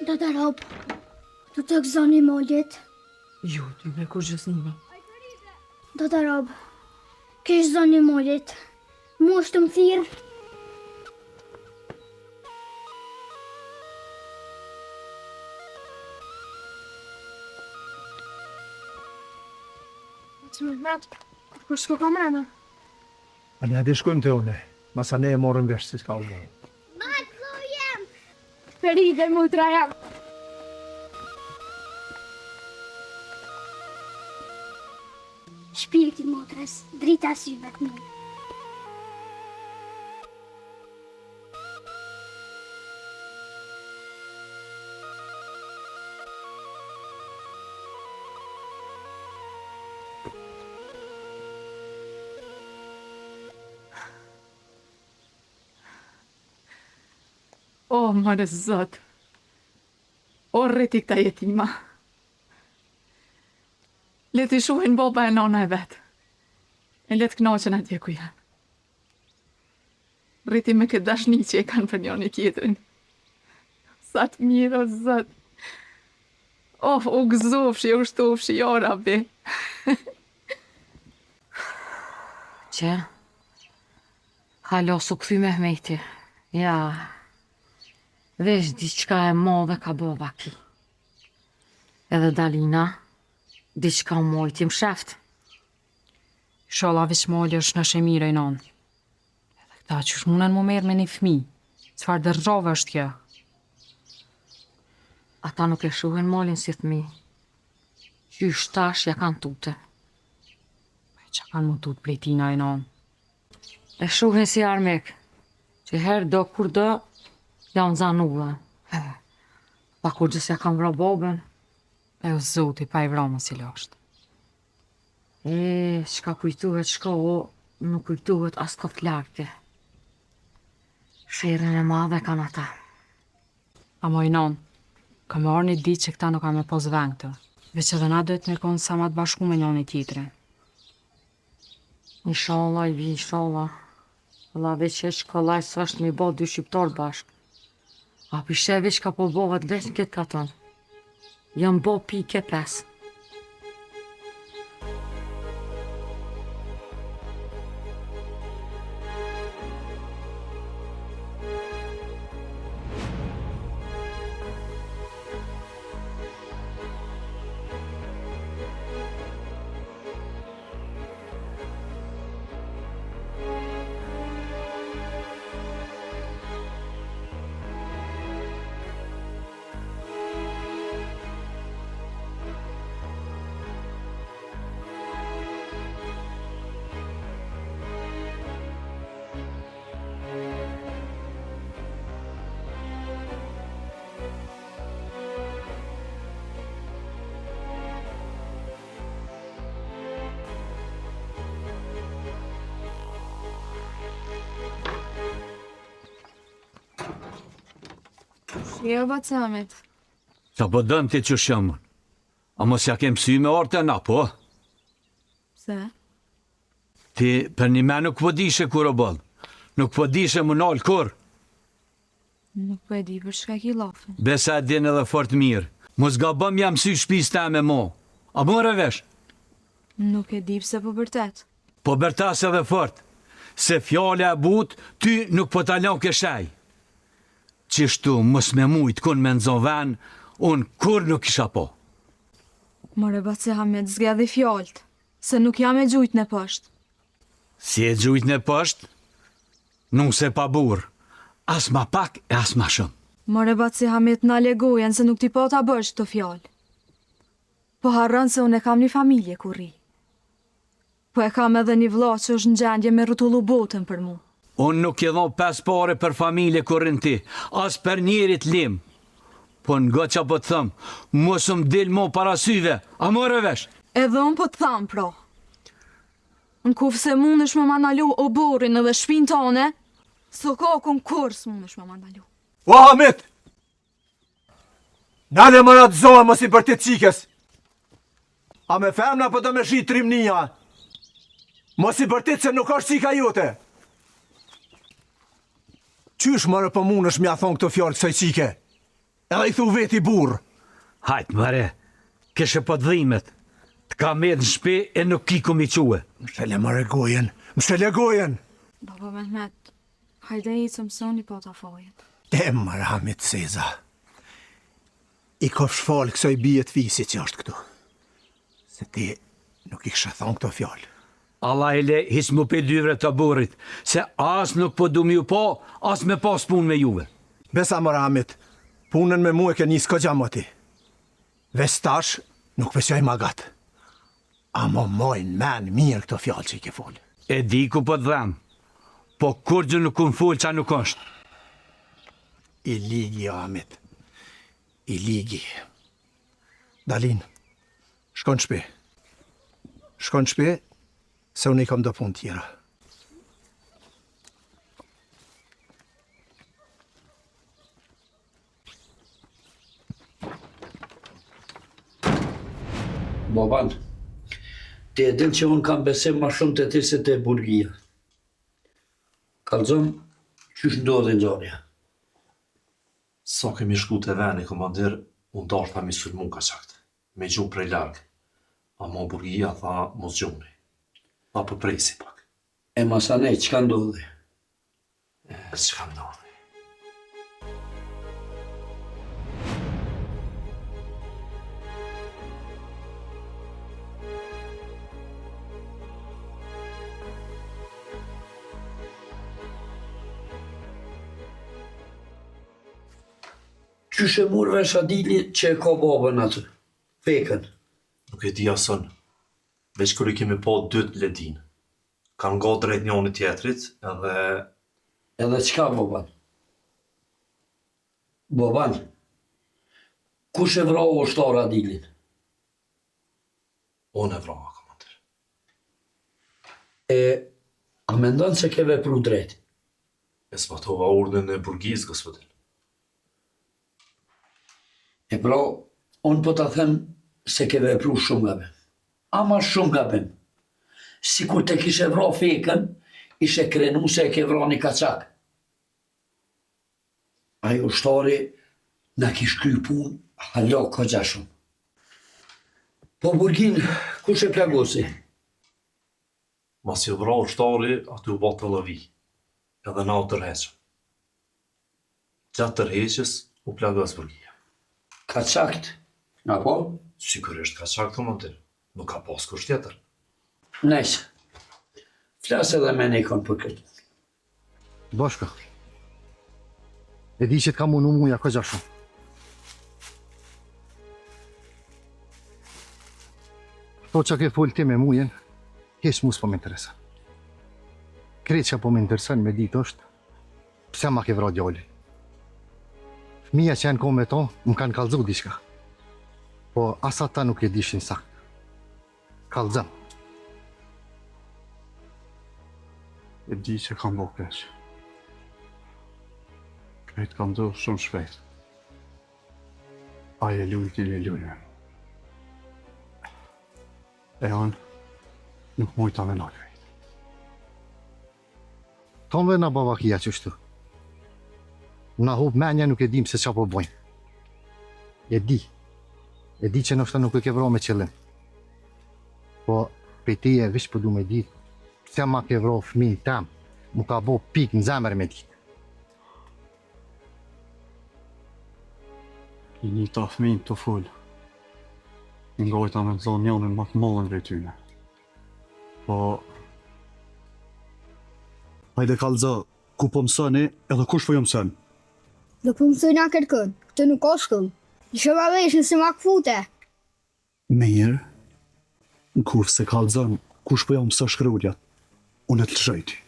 Do të rob, do të gëzoni mollit. Ju, ty me kur gjësnime. Do të rob, kesh zoni mollit. Mu është më thirë. Që me metë, kur shko ka mrena? A ne hajde shkojmë të une, masa ne e morëm vesh si s'ka u bërë. Feride, mutra jam. Shpirti motrës, drita syve të më. O, mërë zot. O, rriti këta jetima. Le të shuhen baba e nona e vetë. E le të knaqen atje ku janë. Rriti me këtë dashni që e kanë për njën i tjetrin. Sa të mirë, o zot. U gëzofshi, u shtofshi, o rabi. Që? Halo, su këthy Mehmeti. Ja... Vesh diçka e madhe ka bova ki. Edhe Dalina, diçka u mojti më sheft. Shola veç mali është në shemire i non. Edhe këta që shmunen mu merë me një fmi. Cfar dërgjove është kjo? Ata nuk e shuhen malin si thmi. Qysh tash ja kanë tute. Qa kanë mu tut plejtina i non? E shuhen si armek. Që herë do kur do, janë zanuve. Pa kur gjës ja kam vra babën. E o zoti, pa i vra më si lasht. Qka kujtuhet shko, nuk kujtuhet as kot lakti. Sherën e madhe kanë ata. A moj non, ka me orë një ditë që këta nuk ka me pos veng të. Veç edhe na duhet me konë sa ma të bashku me njën i tjetrin. Inshallah, i vi, inshallah. Valla veç e shkollaj së është mi bo dy shqiptar bashk. A pishevi që ka po bohat veç në këtë katon. Jam bo pike 5. Jo, bacamit. Qa po dëm ti që shëmën? A mos ja kem sy me orte na, po? Se? Ti për një me nuk po dishe kur o bëllë. Nuk po dishe më nalë kur. Nuk po e di për shka ki lafën. Besa e din edhe fort mirë. Mos gabëm jam sy shpis ta me mo. A më revesh? Nuk e di pse po vërtet. Po bërtas edhe fort. Se fjale e but, ty nuk po talon këshaj. Qishtu mos me mujt kun me nëzon ven, unë kur nuk isha po. More baci Hamet zgja dhe fjallët, se nuk jam e gjujt në pësht. Si e gjujt në pësht? Nuk se pa burë. As ma pak e as ma shumë. More baci Hamet në legojen se nuk ti po ta bësh të fjallë. Po harron se unë e kam një familje kur ri. Po e kam edhe një vlla që është në gjendje me rrotullu botën për mu. Unë nuk i dhon 5 pare për familje kurin ti, as për njerit lim. Po nga që po të thëmë, mos më dil mo parasyve, a më revesh? Edhe unë po të thamë, pro. Në kufë se mund është me mandalu o borin edhe shpin tone, së kokën kurs mund është me mandalu. O, Hamit! Nane më ratë zohë mos i bërtit qikës. A me femna po të me shi trimnia. Mos i bërtit se nuk është qika jote. Qysh mërë për mund është mja thonë këtë fjallë kësaj qike? Edhe i thu veti burë. Hajtë mëre, kështë po të dhimet. Të ka med në shpi e nuk kiku mi quë. Më shele mëre gojen, më shele gojen. Baba Mehmet, hajde i të mësoni po të afojet. E mërë Hamit Seza. I kofsh falë kësoj bijet fisi që është këtu. Se ti nuk i kështë thonë këtë fjallë. Allah e le hisë mu pe dyvre të burit, se as nuk po du mi ju po, as me pas pun me juve. Besa mërë Hamit, punën me mu e ke njësë këgja më ti. Vestash nuk pësjoj magat. A më mojnë men mirë këtë fjallë që i ke folë. E di ku po të dhem, po kur gjë nuk unë full qa nuk është. I ligi, Hamit. I ligi. Dalin, shkon shpi. Shkon shpi, se unë i kam do pun tjera. Baban, ti e din që unë kam besim ma shumë të ti se të burgia. Kalzëm, qysh ndodhe në zonja? Sa kemi shku të veni, komandir, unë dashta mi sulmun ka qakt, me gju prej largë. Ama burgia tha mos gjuni. Tha për presi pak. E masane, qka ndodhe? Qka ndodhe? Qysh e mur vesh Adili që e ka babën atë? Fekën. Nuk e di asën. Veç kër i kemi po 2 ledin. Kanë nga drejt njoni tjetrit, edhe... Edhe qka, baban? Baban, kush e vrau ushtar Adilin? Unë e vrau, komandir. E, a mendon se ke vepru drejt? E smatova urdhën e burgis, gospodin. E pra, unë po ta them se ke vepru shumë gabim. Ama shumë gabim. Si kur te kishe vra fekën, ishe krenu se e ke vra një kaçak. Ajo ushtari na kish kry pun, hala këgja shumë. Po burgin, kush e plagosi? Mas i vra ushtari, aty u batë të lëvi. Edhe na u tërheqëm. Gjatë tërheqës, u plagos burgia. Kaçakt, apo? Sigurisht kaçakt, komandir. Nuk ka pas kusht tjetër. Nejse. Flas edhe me Nikon për këtë. Bashka. E di që t'ka munu muja këgja shumë. To që ke full ti me mujen, kesh mus po më interesa. Kretë që po më interesan me ditë është, pse ma ke vra djalli. Fëmija që janë ko me to, më kanë kallëzu diçka. Po asa ta nuk e dishin sakt. Kallëzëm. E di që kam bo keq. Krejt kam do shumë shpejt. Aje lujt i lujnë. E on, Nuk mujt ta menoj vetë. Tonë dhe na bavakia qështu. Na hub menja nuk e dim se qa po bojnë. E di që nështë nuk e ke vro me qëllim. Po, pe ti e vish po du me ditë, pse ma ke vro fëmin tem, mu ka bo pik në zemër me ditë. I një ta fëmin të full. Ngojta me zonë njënën më të mollën dhe tyne. Po... Hajde kalëza, ku po mësoni edhe kush po jo mësën? Do po mësojna kërkën, këtë nuk ka shkull. Ishe ma veshën se ma këfute. Mirë, në kur se kalëzën, kush po jo mësë shkrullja? Unë e të lëshëjti.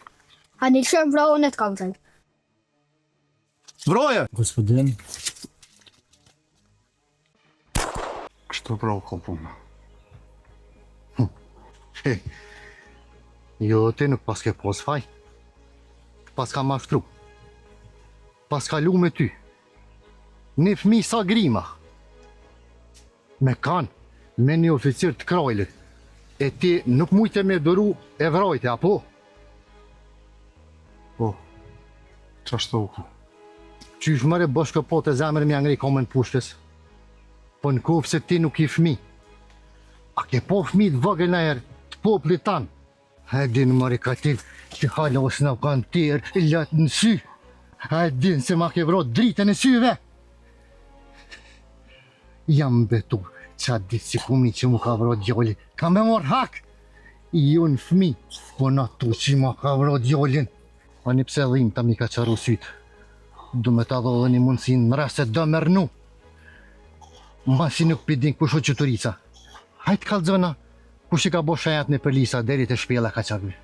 A një lëshëm vra unë e të kalëzën. Vroje! Gospodin, Kështu pra u ka puna. jo ti nuk pas ke pos faj. Pas ka mashtru. Pas ka lu me ty. Një fmi sa grima. Me kan, me një oficir të krajlit. E ti nuk mujte me dëru e vrajte, apo? Po, qashtu u ka. Qysh mëre bëshkë po të zemër me angri komen pushtës. Po në kofë se ti nuk i fmi. A ke po fmi të vëgël në erë të poplit tanë? E din mëri ka til që halos në kanë tjerë latë në sy. E din se ma ke vro dritën e syve. Jam betur qa ditë si kumni që mu ka vro djoli. Ka me mor hak. I unë fmi, po në tu që ma ka vro djolin. A një pse dhim ta mi ka qaru sytë. Du me ta dhodhe një mundësin më rase do mërnu. Masi nuk pidin kush o qëturica. Hajtë kalzona, kush i ka bo shajat në përlisa deri të shpjela ka qagvi.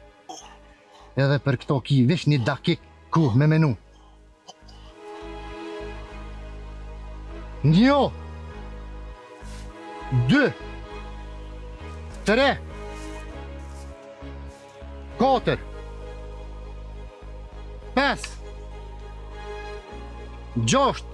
Edhe për këto ki vesh një dakik ku me menu. Njo, 2, 3, 4, 5, 6,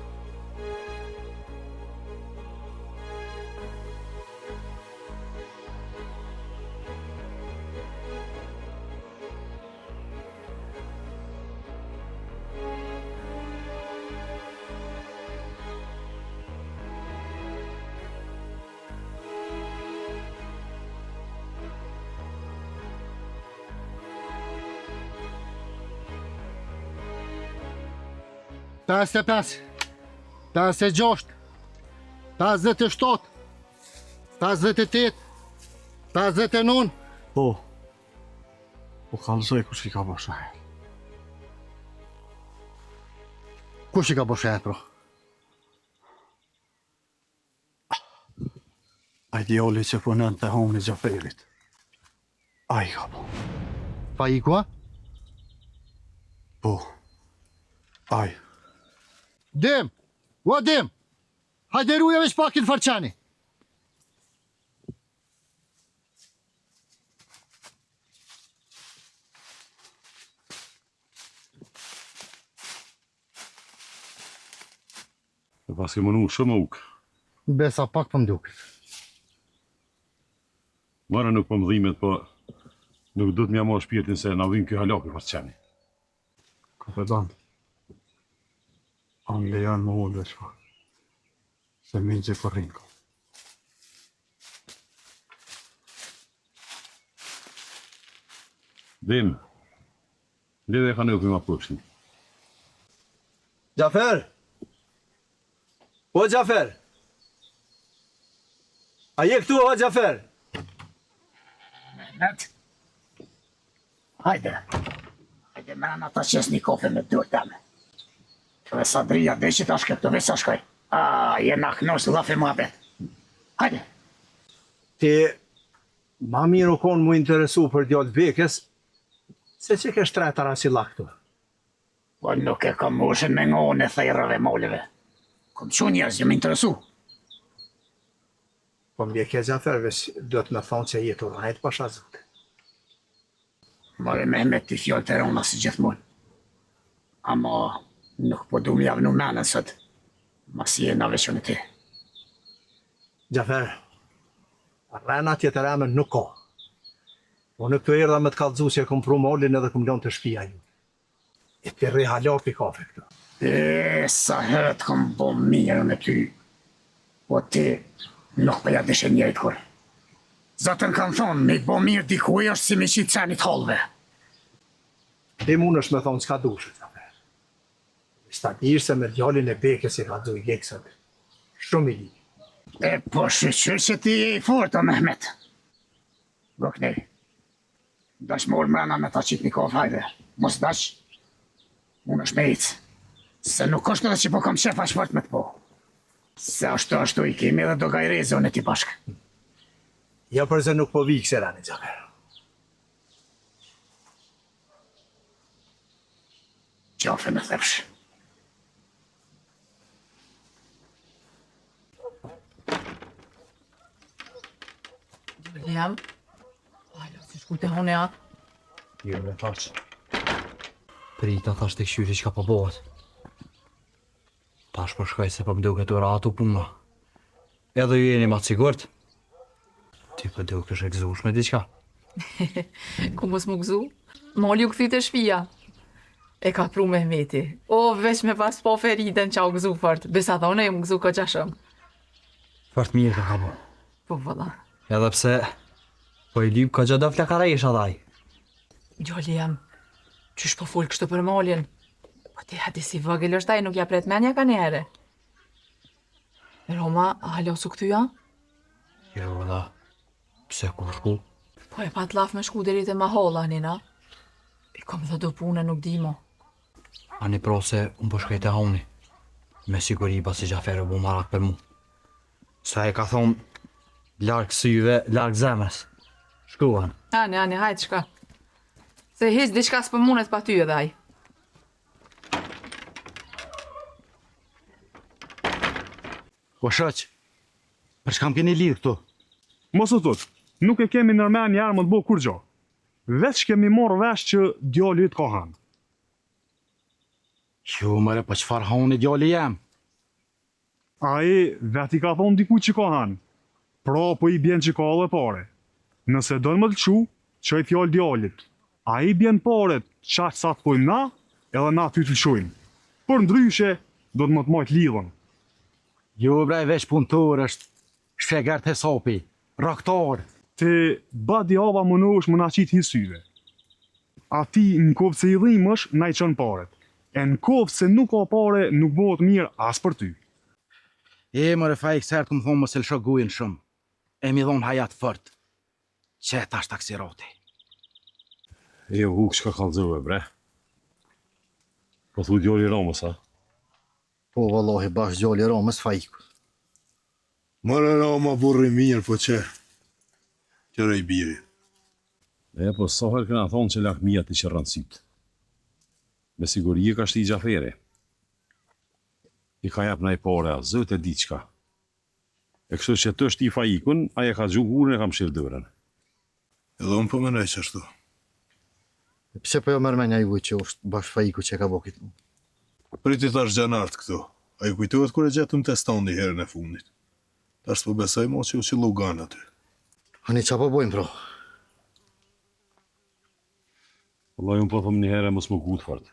Pesë e 5, 5 e 6, 57, 58, 59. Po kalëzoj kush i ka bo shahet. Kush i ka bo shahet, pro? A djoli që punën të homën i Gjaferit. A i ka bo. Pa i kua? Po. A i. Dim! Ua dim! Hajde ruja veç pakin farqani! E pas ke mënu shumë uk. Besa pak për mdukit. Mara nuk për mëdhimet, po nuk du të mja mor shpirtin se na vim kjo halapi pas qeni. Kapetan, anë lejan më ullë veç pak. Se minë që për rinko. Dim, lidhe ka nuk ma përshni. Gjafer! O Gjafer! A je këtu o Gjafer? Mehmet. Hajde. Hajde me në ta qes një kofe me dur teme. Këve Sadria dhe që ta shkep të vesa shkoj. Je në aknos lafi më abet. Hajde. Ti ma mirë u konë mu interesu për djallë bekes, se që ke shtretara si laktu. Po nuk e kam moshën me ngonë e thejrëve molleve. Kom që njerëz jë më interesu. Po mbje ke Gjafer, veç do të me thonë që jetu rajt pasha zute. Mare Mehmet t'i fjallë të rona si gjithmonë. Ama nuk po du m'javnu menën sot. Mas jena veçën e ti. Gjafer, rena tjetër emën nuk ka. Unë këtu erdha me të kallëzu se kom pru molin edhe kom lënë të shtëpia ju. E të rri halapi kafe këtu. Sa herët kom bo mirë me ty, po ti nuk për ja dishe njëjtë kur. Zotën kanë thonë, me i bo mirë dikuj është si me qitë cenit holve. Ti mund është me thonë s'ka dushë, Gjafer. Sta dirë se me djallin e bekës i ka du i geksët. Shumë i li. E po shqyqyr që ti e i fort, o Mehmet. Goknej, dash më ullë mrena me ta qitë një kofë, hajde. Mos dash, unë është me icë. Se nuk është edhe që po kam qef ashtë fort me të po. Se ashtu i kemi edhe do gajreze unë e ti bashkë. Ja përse nuk po vi këse rani, Gjafer. Qafe me thepsh. Liam, hajlo, si shku të hone atë. Jo, me thash. Prita thash të këshyri që ka po bëhet. Tash po shkaj se po më duke të ratu puna. Edhe ju jeni ma të sigurt. Ti po duke është egzush me diqka. Ku mos më gëzu? Moli u këthi të shpia. E ka pru Mehmeti. O, veç me pas po feriden qa u gëzu fort. Besa thone ju më gëzu ko qashëm. Fort mirë të ka bo. Po, vëlla. Edhe pse, po i lyp ka gjada flakara isha dhaj. Gjolli jam, qysh po full kështu për molin? Po ti hati si vëgël është taj, nuk ja pret menja ka njere. Roma, halo su këtyja? Jo, da, pse ku shku? Po e pat laf me shku deri te maholla, nina. I kom dhe do punë nuk di mo. Ani pro se unë po shkej të hauni. Me siguri pasi Gjaferë bu marak për mu. Sa e ka thonë, larkë syve, larkë zemës. Shkuan. Ani, hajtë shka. Se hiç diçka s'po mundet pa ty edhe aj. O shaq, për shkam keni lidhë këtu? Mos u thot, nuk e kemi nërmen një armë të bo kur gjo. Veç kemi morë vesh që djali të ka hanë. Jo, mëre, po qëfar hanë djali jem? A e veti ka thonë diku që ka hanë. Pra po i bjen që ka dhe pare. Nëse do në më të qu, që i fjallë djalit. A i bjen paret qaq sa të pojmë na, edhe na ty të lëshojmë. Për ndryshe, do të më të majtë lidhën. Jo, bre, veç punëtor është shfegart hesapi, raktar. Te badi ava më në është më na qitë hisyve. A ti në kovë se i dhimësh, na i qënë paret. E në kovë se nuk ka pare, nuk bëhet mirë as për ty. E, mëre, fa i kësert më thonë më se lësho gujën shumë. E mi dhonë hajat fërt. Që ta është taksirati. E u hukë që ka kalëzove, bre. Po thu djoli Ramës, a? Po, vallahi, bash djoli Ramës fajku. Mëre Rama burri mirë, po që? Qëre i biri. E, po soher këna thonë që lakmija ti që rëndësit. Me siguri ka shti Gjaferi. I ka jap na i pare, a zët e di qka. E kështu që të shti fajikun, aja ka gjugurën e kam shirë dërën. Edhe unë po menej që ashtu. Pse po jo mërmenja i vuj që është bash fajiku që ka bokit mu? Priti tash gjanart këtu. A ju kujtohet kur e gjetëm të standi herën e fundit. Tash po besoj mo që u që lugan aty. Ani qa po bojmë, pro? Allah, unë po thëmë një herë mos më gutë fort.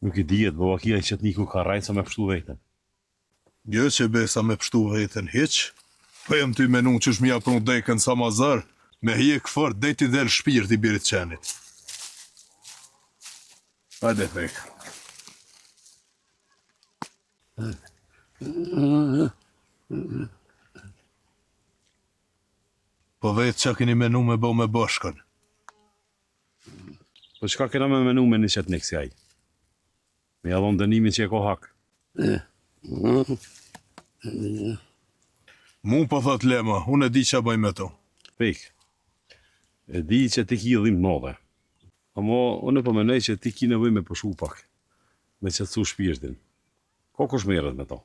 Nuk i dijet, bëvakia i qëtë niku ka rajtë sa me pështu vejten. Gjë që besa me pështu vejten hiq, po jem ty menu që shmija për në dejken sa mazar, me hjek fort dhe ti del shpirt i birit qenit. Hajde, thek. Po vetë që keni menu me bo me bashkën. Po qka kena me menu me një qëtë një kësi aj? Me jadon dënimin që e ko hak. Mu po thot Lema, unë e di që bëj me to. Pek, e di që ti ki dhim nodhe. Amo, unë po menoj që ti ki nevoj me pëshu pak. Me që të thu shpirtin. Ko kush meret me to?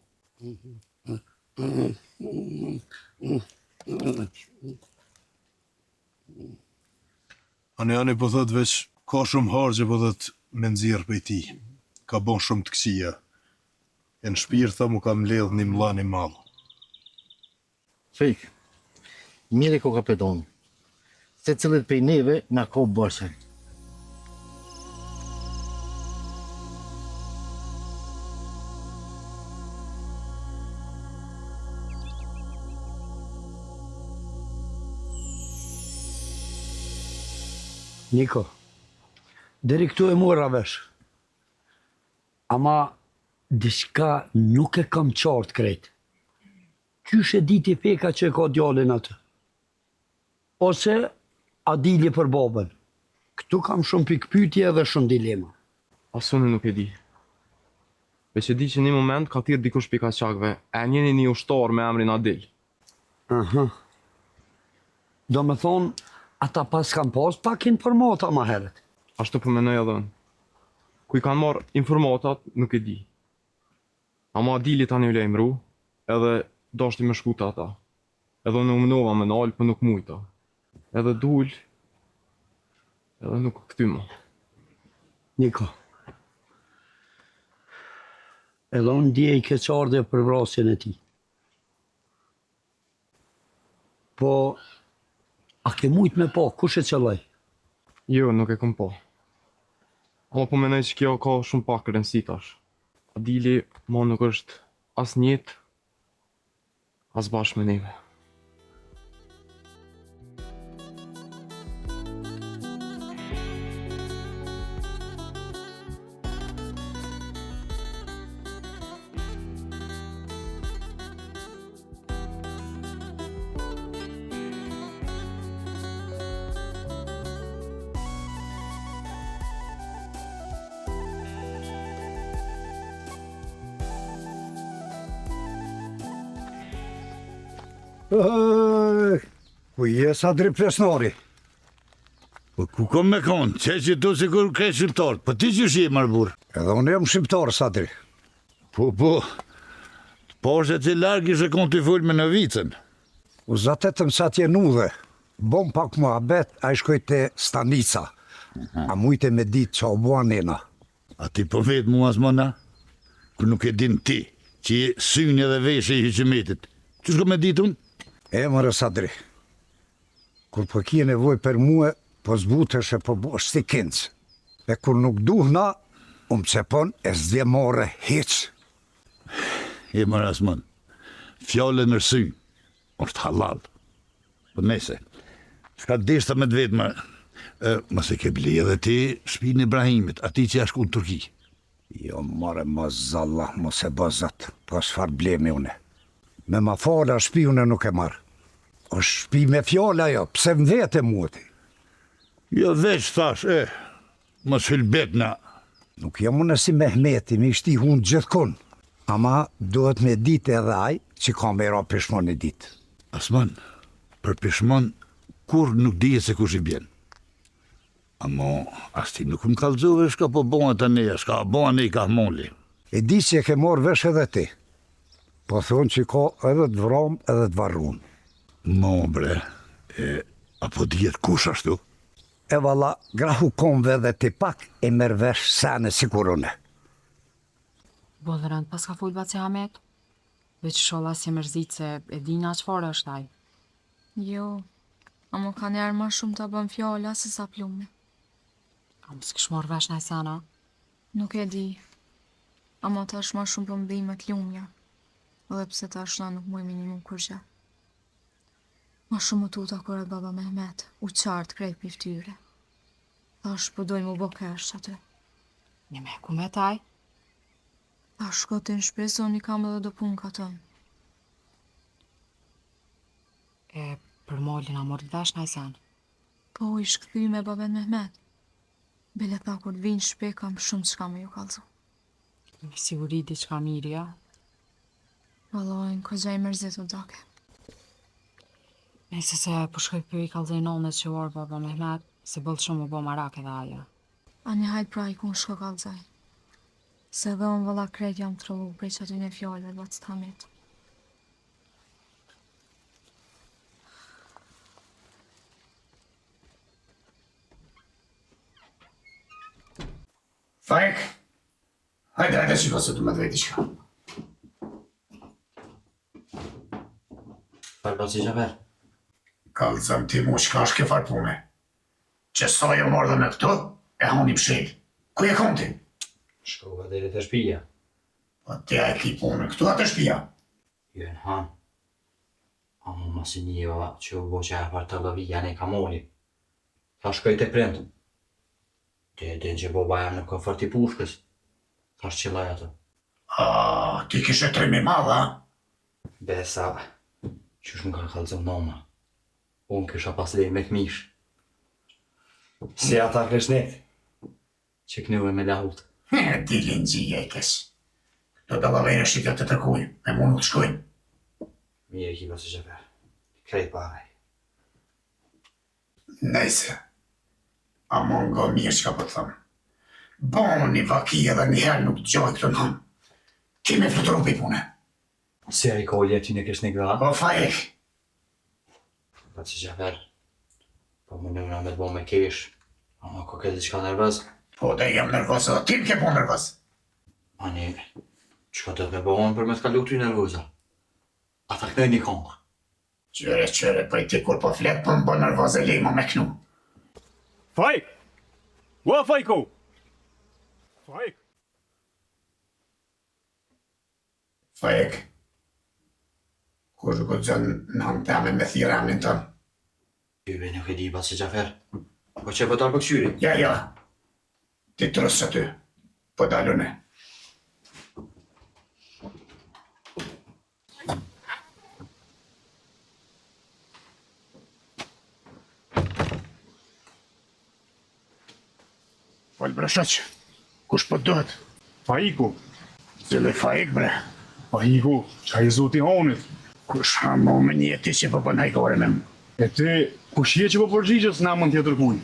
Ani po thot veç, ka shumë hargje po thot me nëzirë për ti. Ka bon shumë të kësia. E në shpirë tha mu ka mledh një mla një malë. Fik, mire ko ka pedonë. se cilët prej neve nga ka bërshën. Niko, deri këtu e mora vesh. Ama diçka nuk e kam qartë krejt. Qysh e diti peka që e ka djalin atë? Ose a dili për babën? Këtu kam shumë pikpytje dhe shumë dilema. Asune nuk e di. Veç e di që një moment ka thirr dikush pika qakve, e njeni një ushtar me emrin Adil. Aha. Do me thonë, ata pas kam pas pak informata ma heret. Ashtu po menoj edhe unë. Ku i kanë marrë informatat, nuk e di. Ama Adili tani u lejmëru, edhe dashti me shkuta ata. Edhe unë u mënova me nalë, për nuk mujta. Edhe dull, edhe nuk këtyma. Niko, edhe unë dje i keqardhe për vrasjen e ti. Po, a ke mujt me pa, kush e qëllaj? Jo, nuk e kom pa. Ama po menoj që kjo ka shumë pak rëndësi tash. Adili ma nuk është as njët, as bashkë me neve. Ku je Sadri Presnori? Po ku kom me konë, që tu si kur ke shqiptar, po ti që shi marbur? Edhe unë jam shqiptar, Sadri. Po, poshe që larg ishe konë të full me në vicën. U zatetëm sa tje nudhe, bom pak më abet, a i shkoj të stanica. A mujte me ditë që o bua nena. A ti po vetë mua s'mona? Kër nuk e din ti, që je synje dhe veshe i hyqëmetit. Që shko me ditë unë? E mërë Sadri, kur po kje nevoj për muë, po zbutesh e po bosh si kincë. E kur nuk duhna, cepon e s'dje more hiq. E mërë asmon, fjallë në rësyn, është halal. Po nese, shka deshta me dvetë më, mëse ke bli edhe ti shpinë Ibrahimit, ati që ashku në Turki. Jo, more mos zallah, mos e bazat, po shfar blemi une. Me ma fala shpiune nuk e marë. O shpi me fjalla jo, pse më vete muati? Jo veç thash, mos filbet na. Nuk jam unë si Mehmeti, mi shti hunë gjithkun. Ama duhet me ditë edhe aj, që ka me ra pishmon e ditë. Asman, për pishmon, kur nuk dije se kush i bjen. Amo, as ti nuk më kalzove shka po boha të neja, shka boha ne i ka molli. E di që e ke morë vesh edhe ti. Po thonë që ka edhe të vram edhe të varrun. Mo bre, apo dijet kush ashtu? E valla, grahu konve dhe ti pak e merr vesh sene sikurune. Bodhërën, pas ka full baci Hamet? Veç sholla si mërzit se e dina qëfar është aj. Jo, ama ka njerë ma shumë të bën fjalla se sa plume. A më s'kish morë vesh nëj sana? Nuk e di, ama tash ma shumë për mdhi me t'lumja. Edhe pse tash na nuk muj minimum kur gjë. Ma shumë më tuta kërët baba Mehmet, u qartë krejt piftyre. Tash po dojmë u bo kesh aty. Një me ku me taj? Tash shko të në shpeso, një kam edhe do punë katën. E për molin a mori vesh nëj sen? Po i shkëthy me baben Mehmet. Bile tha kur t'vinë shpe kam shumë qka me ju kalzu. Me siguri diçka mirë, ja? Valojnë, ko gjaj mërzit u dake. Nëse se po shkoj për i kalzej nonet që orë baba Mehmet, se bëllë shumë u bo marak edhe aja. A një hajt pra i kun shko kalzej. Se dhe unë vëlla krejt jam trollu prej që aty një fjallëve dhe të Hamit. Fajk, hajde shiko se du me dvejti qka. Falë baci Gjaber. Kalzëm ti mu qka është ke farë pune. Që sa jo mordhe me këto, e honi pshil. Ku e konti? Shkova deri te shtëpia. Po t'ja e ki punën këtu atë shtëpia. Jo në han. Amo masi njëva që u bo që e par të lëvija ne ka moli. Tha shkoj të prindë. Te din që boba jam në konfort i pushkës. Tha shqilaj ato. Ti kishe trimi madha? Besa, qysh më kanë kalzëm noma. Unë kisha pas lej me këmish. Si ata kreshnet, që knuve me lahut. Dilin gjia i kes. Këto dalavere shika të tërkuj, me mu nuk të shkojnë. Mirë ki pasë qefer. Krejt paraj. Nejse. A mon nga mirë që ka po të thëmë. Bonë një vaki edhe njëherë nuk të gjoj këto në hëmë. Ki me fluturu për i pune. Si a i kolje ty në kreshnik dha? O fajek. Pasë qefer. Po më nëmëna me të bo me kesh. Ama ko këtë qka nervëz? Po dhe jam nervëz edhe ti m'ke po nervëz. Ani, qka të të me bohon për me të kalu ty nervoza? Ata kënej një kongë. Qyre, për ti kur po flet për më bo nervëz e lejma me knu. Fajk! Ua fajku! Fajk! Fajek. Kur shku të zënë në hëmë teme me thira amin tëmë. Juve nuk e di pasë qafer. Po që po talë për këqyri? Ja. Ti të rësë ty. Po dalune. Fol bre shëq. Kush po dohet? Fajiku. Cile fajik bre? Fajiku, qa i zuti honit. Kush hamo me njeti që po bën hajkore me më? E te, kush je që po përgjigjës në amën tjetër kuj?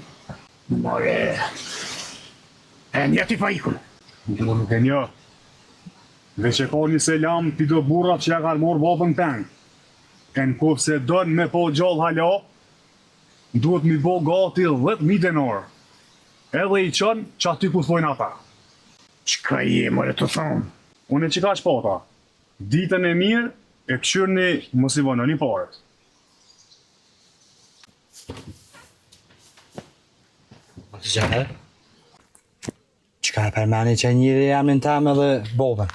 More... E njeti fajikun? Nuk e një. Dhe që ka një selam t'i do burrat që ja kanë morë babën tengë. E në kofë se dënë me po gjallë hala, duhet mi bo gati 10.000 denar. Edhe i qënë që aty ku thojnë ata. Qka je, more të thonë? Unë e qika qpata. Ditën e mirë e këshyrni mos i vënë një paret. Pasë qafer? Qka e përmeni që njëri jamin tam edhe bobën?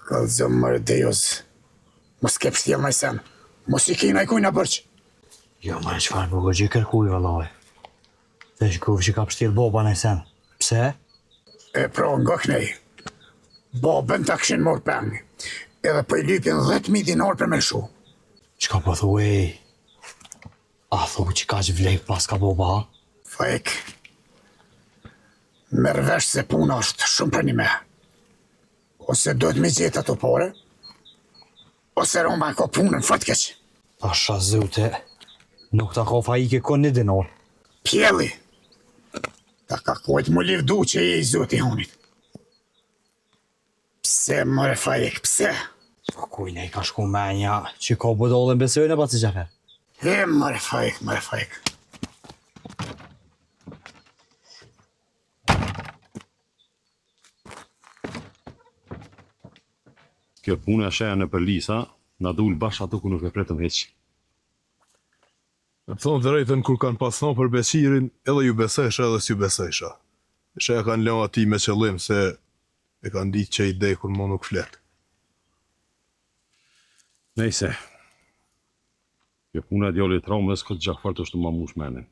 Kalzëm mërë dejos. Mos ke pështjel në sen. Mos i kina i kujna bërq. Jo, mërë qëfar bëgë gjë kërkuj, vëlloj. Dhe shkuv që ka pështjel boba në sen. Pse? E pro nga kënej. Bobën ta këshin morë pëngë. Edhe për i lypin 10.000 dinar për me lëshu. Qka po thuj? A thuj që ka që vlejk pas ka boba, ha? Fajek. Merë vesh se puna është shumë për një me. Ose duhet me gjithë ato pare, ose Roma ka punën fatkeq. Pasha zute, nuk ta ka fajike kon një dinar. Pjelli. Ta ka kojt mu livdu që je i zoti honit. Pse, more fajek, pse? Po kujne i ka shku menja që ka bëdollën besojnë e pasë qafer? E, more fajek. Kjo puna sheja në për Lisa, na dul bash ato ku nuk e pretëm heq. Në thonë të rejtën kur kanë pasno për Beqirin, edhe ju besejsha edhe s'ju besejsha. Sheja kanë lënë ati me qëllim se e kanë ditë që i dej kur mo nuk flet. Nejse. Kjo puna djallit Ramës këtë Gjafar të shtu ma mush menin.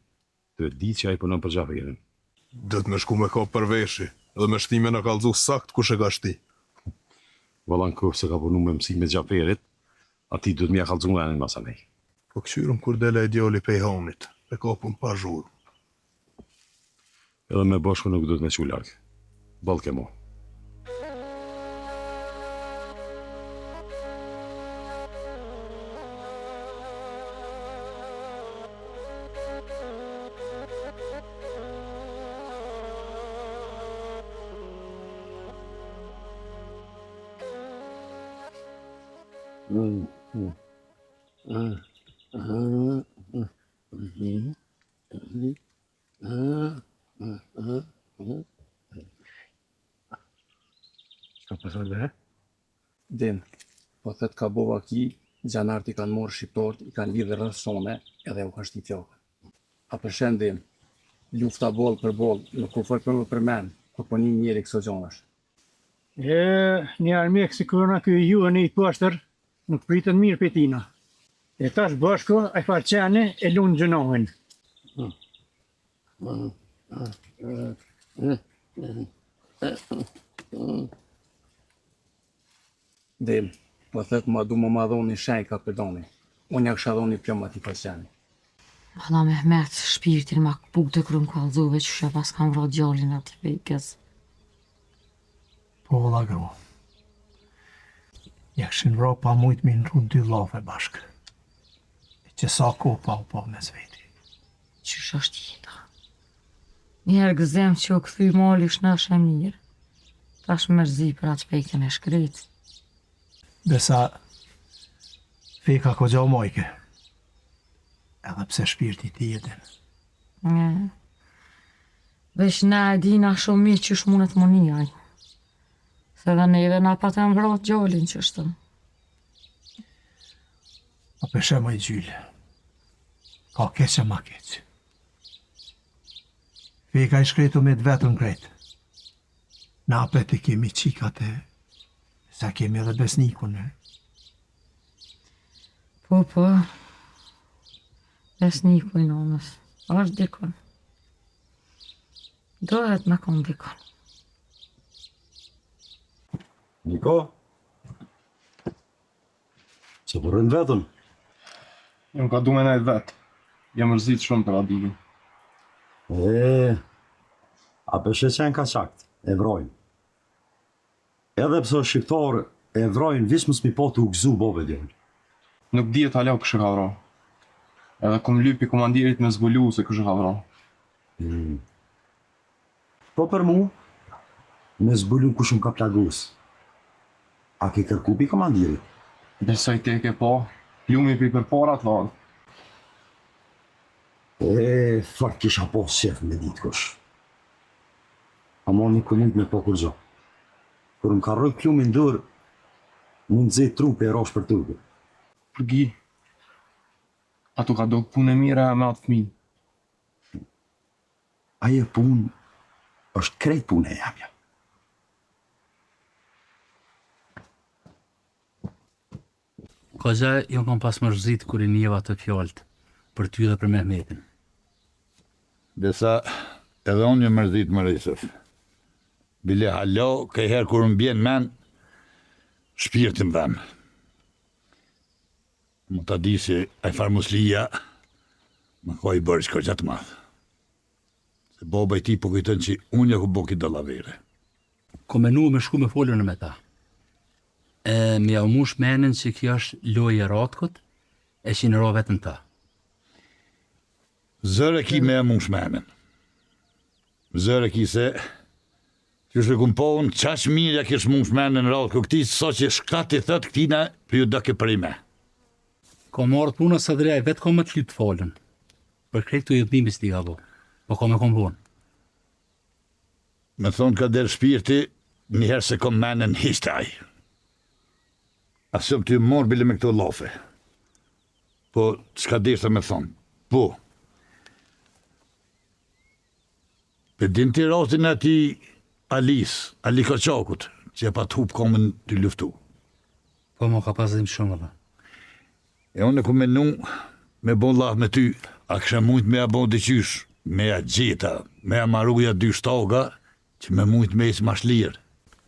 Të di që a i përnëm për Gjaferin. Dët me shku me ka përveshi, edhe me shtime në kalzu sakt kush e ka shti. Vëllan kërë se ka përnu me mësime Gjaferit, ati dhëtë mja kalzu menin masa nej. Po këshyrëm kur dele e djalli pej honit, e ka pun pa zhurë. Edhe me bashkë nuk dhëtë me që largë. Balke mo. Qka përthoj dhe? Din, po thet ka bova ki, Gjanart i kanë morë shqiptarët, i kanë lidhë rreth sone edhe u kanë shtit flokën. A përshëndim, lufta boll për boll, nuk u fol për men, kur po një njeri këso gjonash. Një armik si kërna kjo ju e një pështër, nuk pritën mirë për tina. E tash bashko, e farqene e lunë gjënohen. Dem, po thët ma du më madhoni shenjka për doni. Unë ja kësha dhoni pjoma ti farqene. Valla Mehmet, shpirtin ma këpuk të kërëm kalzove që shë pas kam vra djallin atë vejkës. Po, la gro. Ja këshin vra pa mujt mi në rrut dy lafe bashkë. E që sa ko pa u pa me zveti. Qysh është jeta? Njerë gëzem që o këthy mali shnash e mirë. Tash mërzi për atë pejkën e shkret. Besa, fika ko gjo mojke. Edhe pse shpirti ti jetin. Vesh na e dina shumë mirë që shmunet më njaj. Se dhe neve na patëm vrat gjallin që shtëm. A peshe më i gjyllë. Ka keqe ma keqe. Fika i shkretu me të vetën kretë. Na apet i kemi qikat e sa kemi edhe besnikun. Po, besniku i nonës, është dikon. Dohet me kom dikon. Niko? Se përrën vetën? Jam ka du me najt vetë. Jam mërzit shumë për Adilin. A peshe qenë ka qakt, e vrojnë. Edhe pëse shqiptarë e vrojnë vish mësmi po të u gëzu bove djallë. Nuk dihet hala kështë ka vra. Edhe kom lypi komandirit me zbulu se kështë ka vra. Po për mu, me zbulu kushëm ka plagus. A ke kërkupi komandirit? Besoj te ke po, plumi pi për parat ladë. Fakt kisha po shef me ditë kush. A mo një këllit me po kur gjo. Kur më ka rrëj plumin dërë, mund zë trupe e rosh për tërgë. Përgi, ato ka do punë e mira me atë fëmin. Aje punë është krejt punë e jamja. Koza, jo kam pas mërzit kur i njeva të fjallët, për ty dhe për Mehmetin. Besa, edhe unë një mërzit më rejsëf. Bile halo, këjherë kur më bjen men, shpirtin dhem. Më ta di se a i farmuslia më ka i bërë shko gjatë madhë. Se boba i ti po kujtën që unë ja ku boki do lavere. Ko menu me shku me folën me ta. Me ja u mush menen që kjo është lojë e ratkut, e që në ro vetën ta. Zërë ki me e mush menen. Zërë ki se që shë kumë po unë qash mirë ja kish mush menen në ratkut këti, so që shkati thët këtina për ju do ke për i me. Ko marrë puna së drejë, vetë ko më të lytë folën. Për krejt të jëdhimi s'ti ka bo, po ko me kom vonë. Me thonë ka der shpirti, njëherë se kom menen hishtaj. Asëm të ju morë bile me këto lofe. Po, s'ka deshta me thonë, po. Për din të ratin ati Ali Koqakut, që e pa të hupë komën të luftu. Po, mo ka pasdim shumë, dhe. E unë e ku menu me bon laf me ty, a kësha mujt me a bon dëqysh, me a gjeta, me a maruja dy shtoga, që me mujt me isë mashlirë.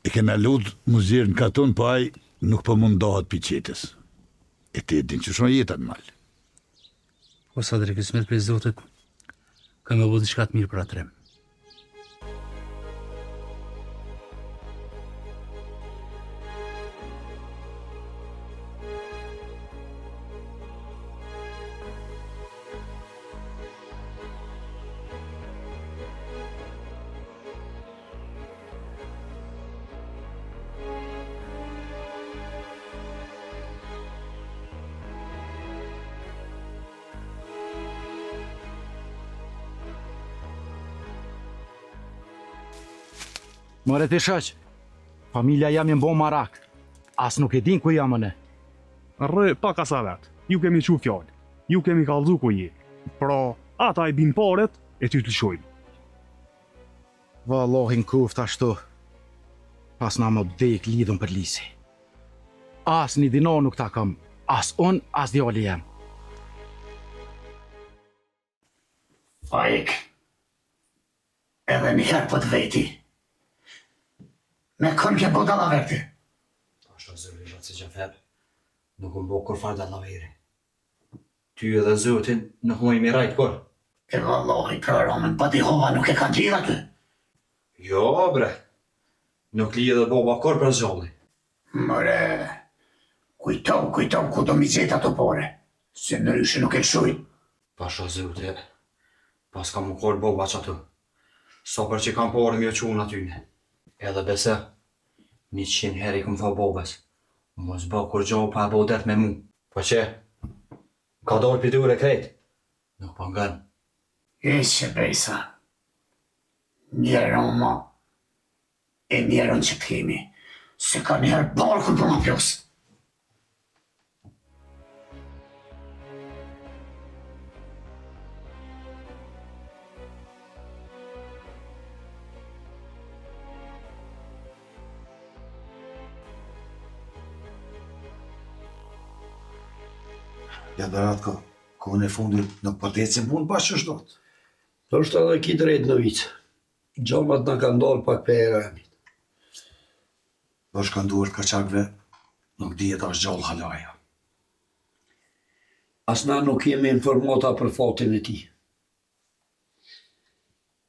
E kena lutë muzirë në katon, po aj nuk po mundohet për qetës. E ti e din që shumë jetat malë. Po, sa drejë kësmet për zotit, ka me bu diçka të mirë për atrem. Mëre të shëq, familja jam e mbo marak, as nuk e din ku jam ne. rrë pak asa vetë. Ju kemi qu fjallë, ju kemi kallzu ku je. Pra, ata i bin paret e ty të lëshojmë. Vallahin kuft ashtu. Pas na më dek lidhën për lisi. As një dino nuk ta kam, as unë, as djali jem. Faik, edhe njëherë për të veti. Me këm ke bo dallaverti? Ashtu zëri që Gjafer, nuk më bo kur farë dallaveri. Ty edhe zotin nuk më i mirajt kur. E vallahi për Romen, pa di hova nuk e kanë lidha ty. Jo, bre. Nuk lidhe boba kur për zolli. Mëre, kujtov ku do mi gjeta të pore, se në ryshe nuk e lëshuj. Pasha zote, pas kam u kol boba që aty. So për që kam pore mi o qunë atyne. Edhe bese, 100 heri këm tha bobes, mos bë kur gjohë pa e bo det me mu. Po që, ka dorë për dure krejt, nuk po ngën. Ishe bejsa, njerën ma, e njerën që t'kemi, se ka njerë barkun për ma pjus. Ja Beratko, kohën e fundit nuk po t'ecim punë pas që shdot. Do është edhe ki drejt në vicë. Gjamat në kanë dalë pak për e remit. Do shkanduar kaçakve, nuk dihet as gjallë halaja. As na nuk jemi informata për fatin e ti.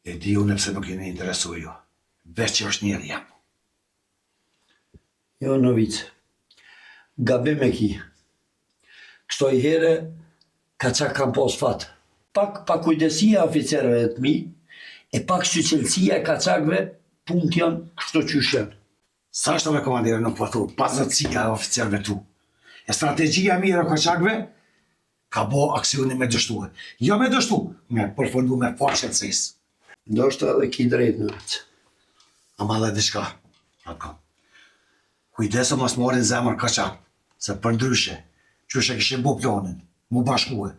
E di unë pse nuk jeni interesu jo. Veç që është njerë jam. Jo në vicë. Gabim e ki. Kështoj here, kaçak kam pos fat. Pak kujdesia oficerëve të mi, e pak shqyqelësia e kaçakve, punë janë kështu qysh janë. Sa është me komandire nuk po thu, pasëtësia e oficerëve tu. E strategjia mire e kaçakve, ka bo aksioni me dështuhe. Jo me dështu, me përfundu me faqetësis. Do është edhe ki drejt në vicë. Ama dhe diçka, Ratko. Kujdeso mos morin zemër kaçak, se për ndryshe, qyshe kishin bu planin, mu bashkue.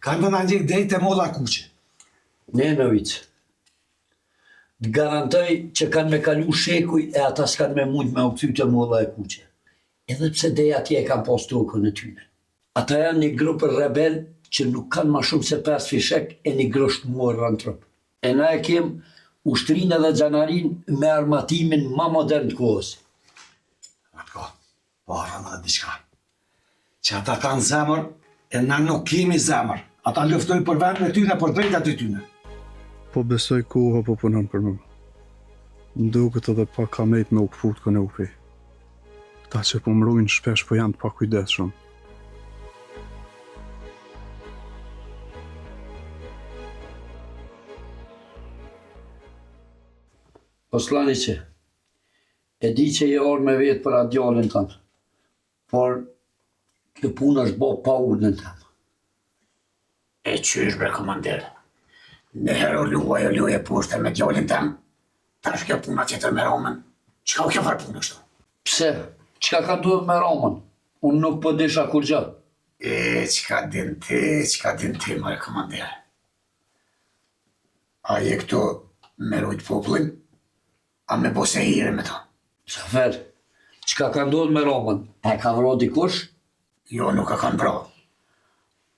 Kanë do në ndjek drejt e molla kuqe. Ne në vicë. Të garantoj që kanë me kalu shekuj e ata s'kanë me mund me u të molla e kuqe. Edhe pse dhe atje kanë pas tokën e tyne. Ata janë një grupë rebel që nuk kanë ma shumë se 5 fishek e një grosht muar rënë trup. E na e kem ushtrinë edhe xhanarin me armatimin ma modern të kohës. Ratko, po arana dhe diçka. Që ata kanë zemër, e na nuk kemi zemër. Ata luftoj për vendin e tyne, për drejtat e tyne. Po besoj koha po punon për më. Më duket edhe pak kamejt me u këfut këne u fi. Ta që po mrujnë shpesh po janë të pak kujdesshëm. Poslaniqe, e di që je orë me vetë për atë djallin tënë, por kjo punë është bo pa urnën tëmë. E qysh bre komandir, nëherë o luaj e pushte me djallin tëmë, tash kjo puna qëtër me Romen, qka u kjo farë punë kështu? Pse? Qka ka duhet me Romen? Unë nuk po disha kur gjë. Qka din ti, mare komandir. A je këtu me rujt poplin, a me bose hire me ta? Gjafer, qka ka ndodhë me Romen? E ka vro dikush? Jo, nuk e kanë vro.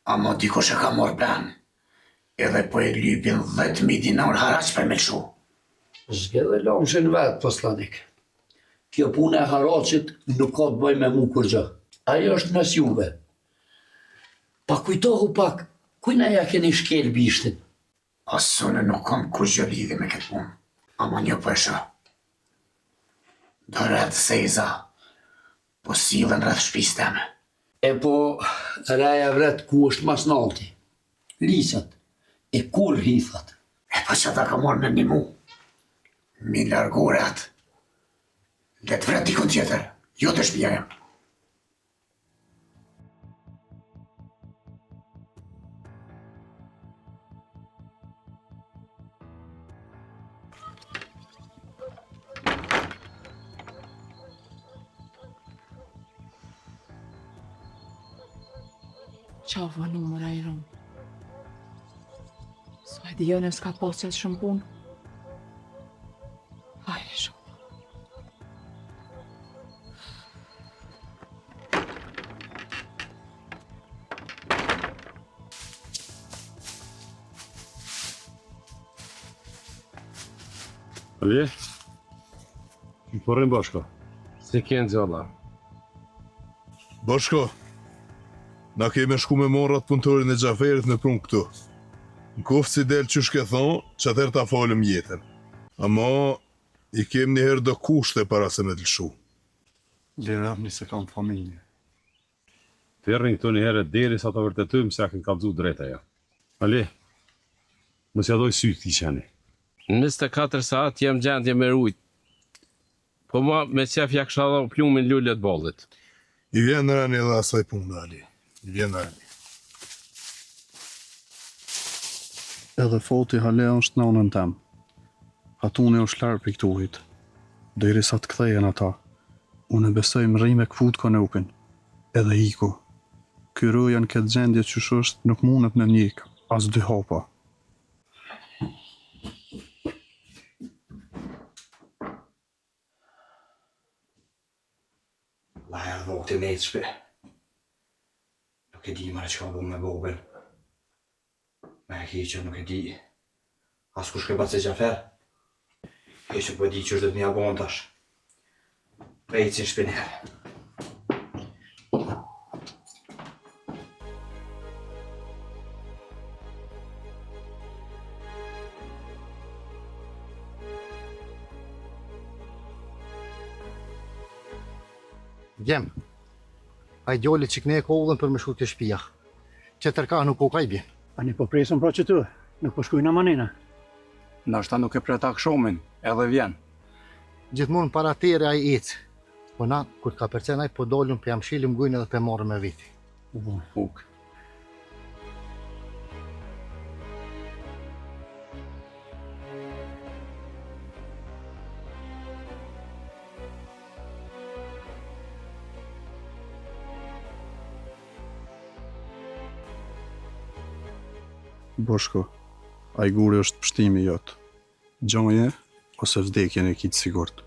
Ama dikush e ka morë ben. Edhe po e lypin 10.000 dinar haraq për me lëshu. Zgjedhe lomshin vetë, poslanik. Kjo punë e haraqit nuk ka të bëj me mu kur gjë. Ajo është mes juve. Pa kujtohu pak, kujna ja keni shkel bishtin? Asune nuk kam kur gjë lidhi me këtë punë. Ama një përsha. Do rrëtë sejza, po silën rrëth shpis teme. E po, reja vret ku është mas nalti. Lisat. E kur hithat. E po që ta ka morë me një mu. Mi largore atë. Letë vret dikon tjetër, jo të shpia jem. Qava numëra i rëmë. Sa e dhjo në s'ka posë që shumë punë. Hajde shumë. Ali? Në përrim bashko. Si kënë gjalla. Bashko, na keme shku me morrat punëtorin e Gjaferit në prunë këtu. Në koftë si del që shke thonë, që atër ta falëm jetën. Ama, i kem njëherë do kushte para se me të lëshu. Lirami se kam familje. Të rrin këtu njëherë deri sa të vërtetujmë se a kënë kalëzu drejta ja. Ali, mos ja doj sy këti qeni. 24 saat jam gjendje me rujt. Po ma me qef ja kësha dha plumin lullet bollit. I vjen në rani edhe asaj punë, Ali. I vjen në rani. Edhe foti hale është nënën tem. Hatuni është larë për këtu hit. Deri sa të kthejen ata. Unë besoj më rri me këfut konopin. Edhe iku. Ky roja në këtë gjendje që është nuk mundet në njek, as dy hapa. La e dhokti me të shpe. Nuk e di mare që ka bu me bobin. Me e ki që nuk e di. As kush ke batë se Gjafer. E që po e di që është dhe të mja bon tash. Pejtë si në shpe njerë. Djem, a i djolli që këne e kollën për me shku të shpia. Që tërka nuk o ka i bjen. A një po presën pra që tu, nuk po shkujna manina. Nashta nuk e pretak shumin, edhe vjen. Gjithmonë para tere a i ecë. Po na, kur ka përcen a i po dollën për jam shilim gujnë edhe për marrë me viti. Fuk. Boshko, a i guri është pështimi jotë. Gjonje ose vdekjen e kitë sigurt.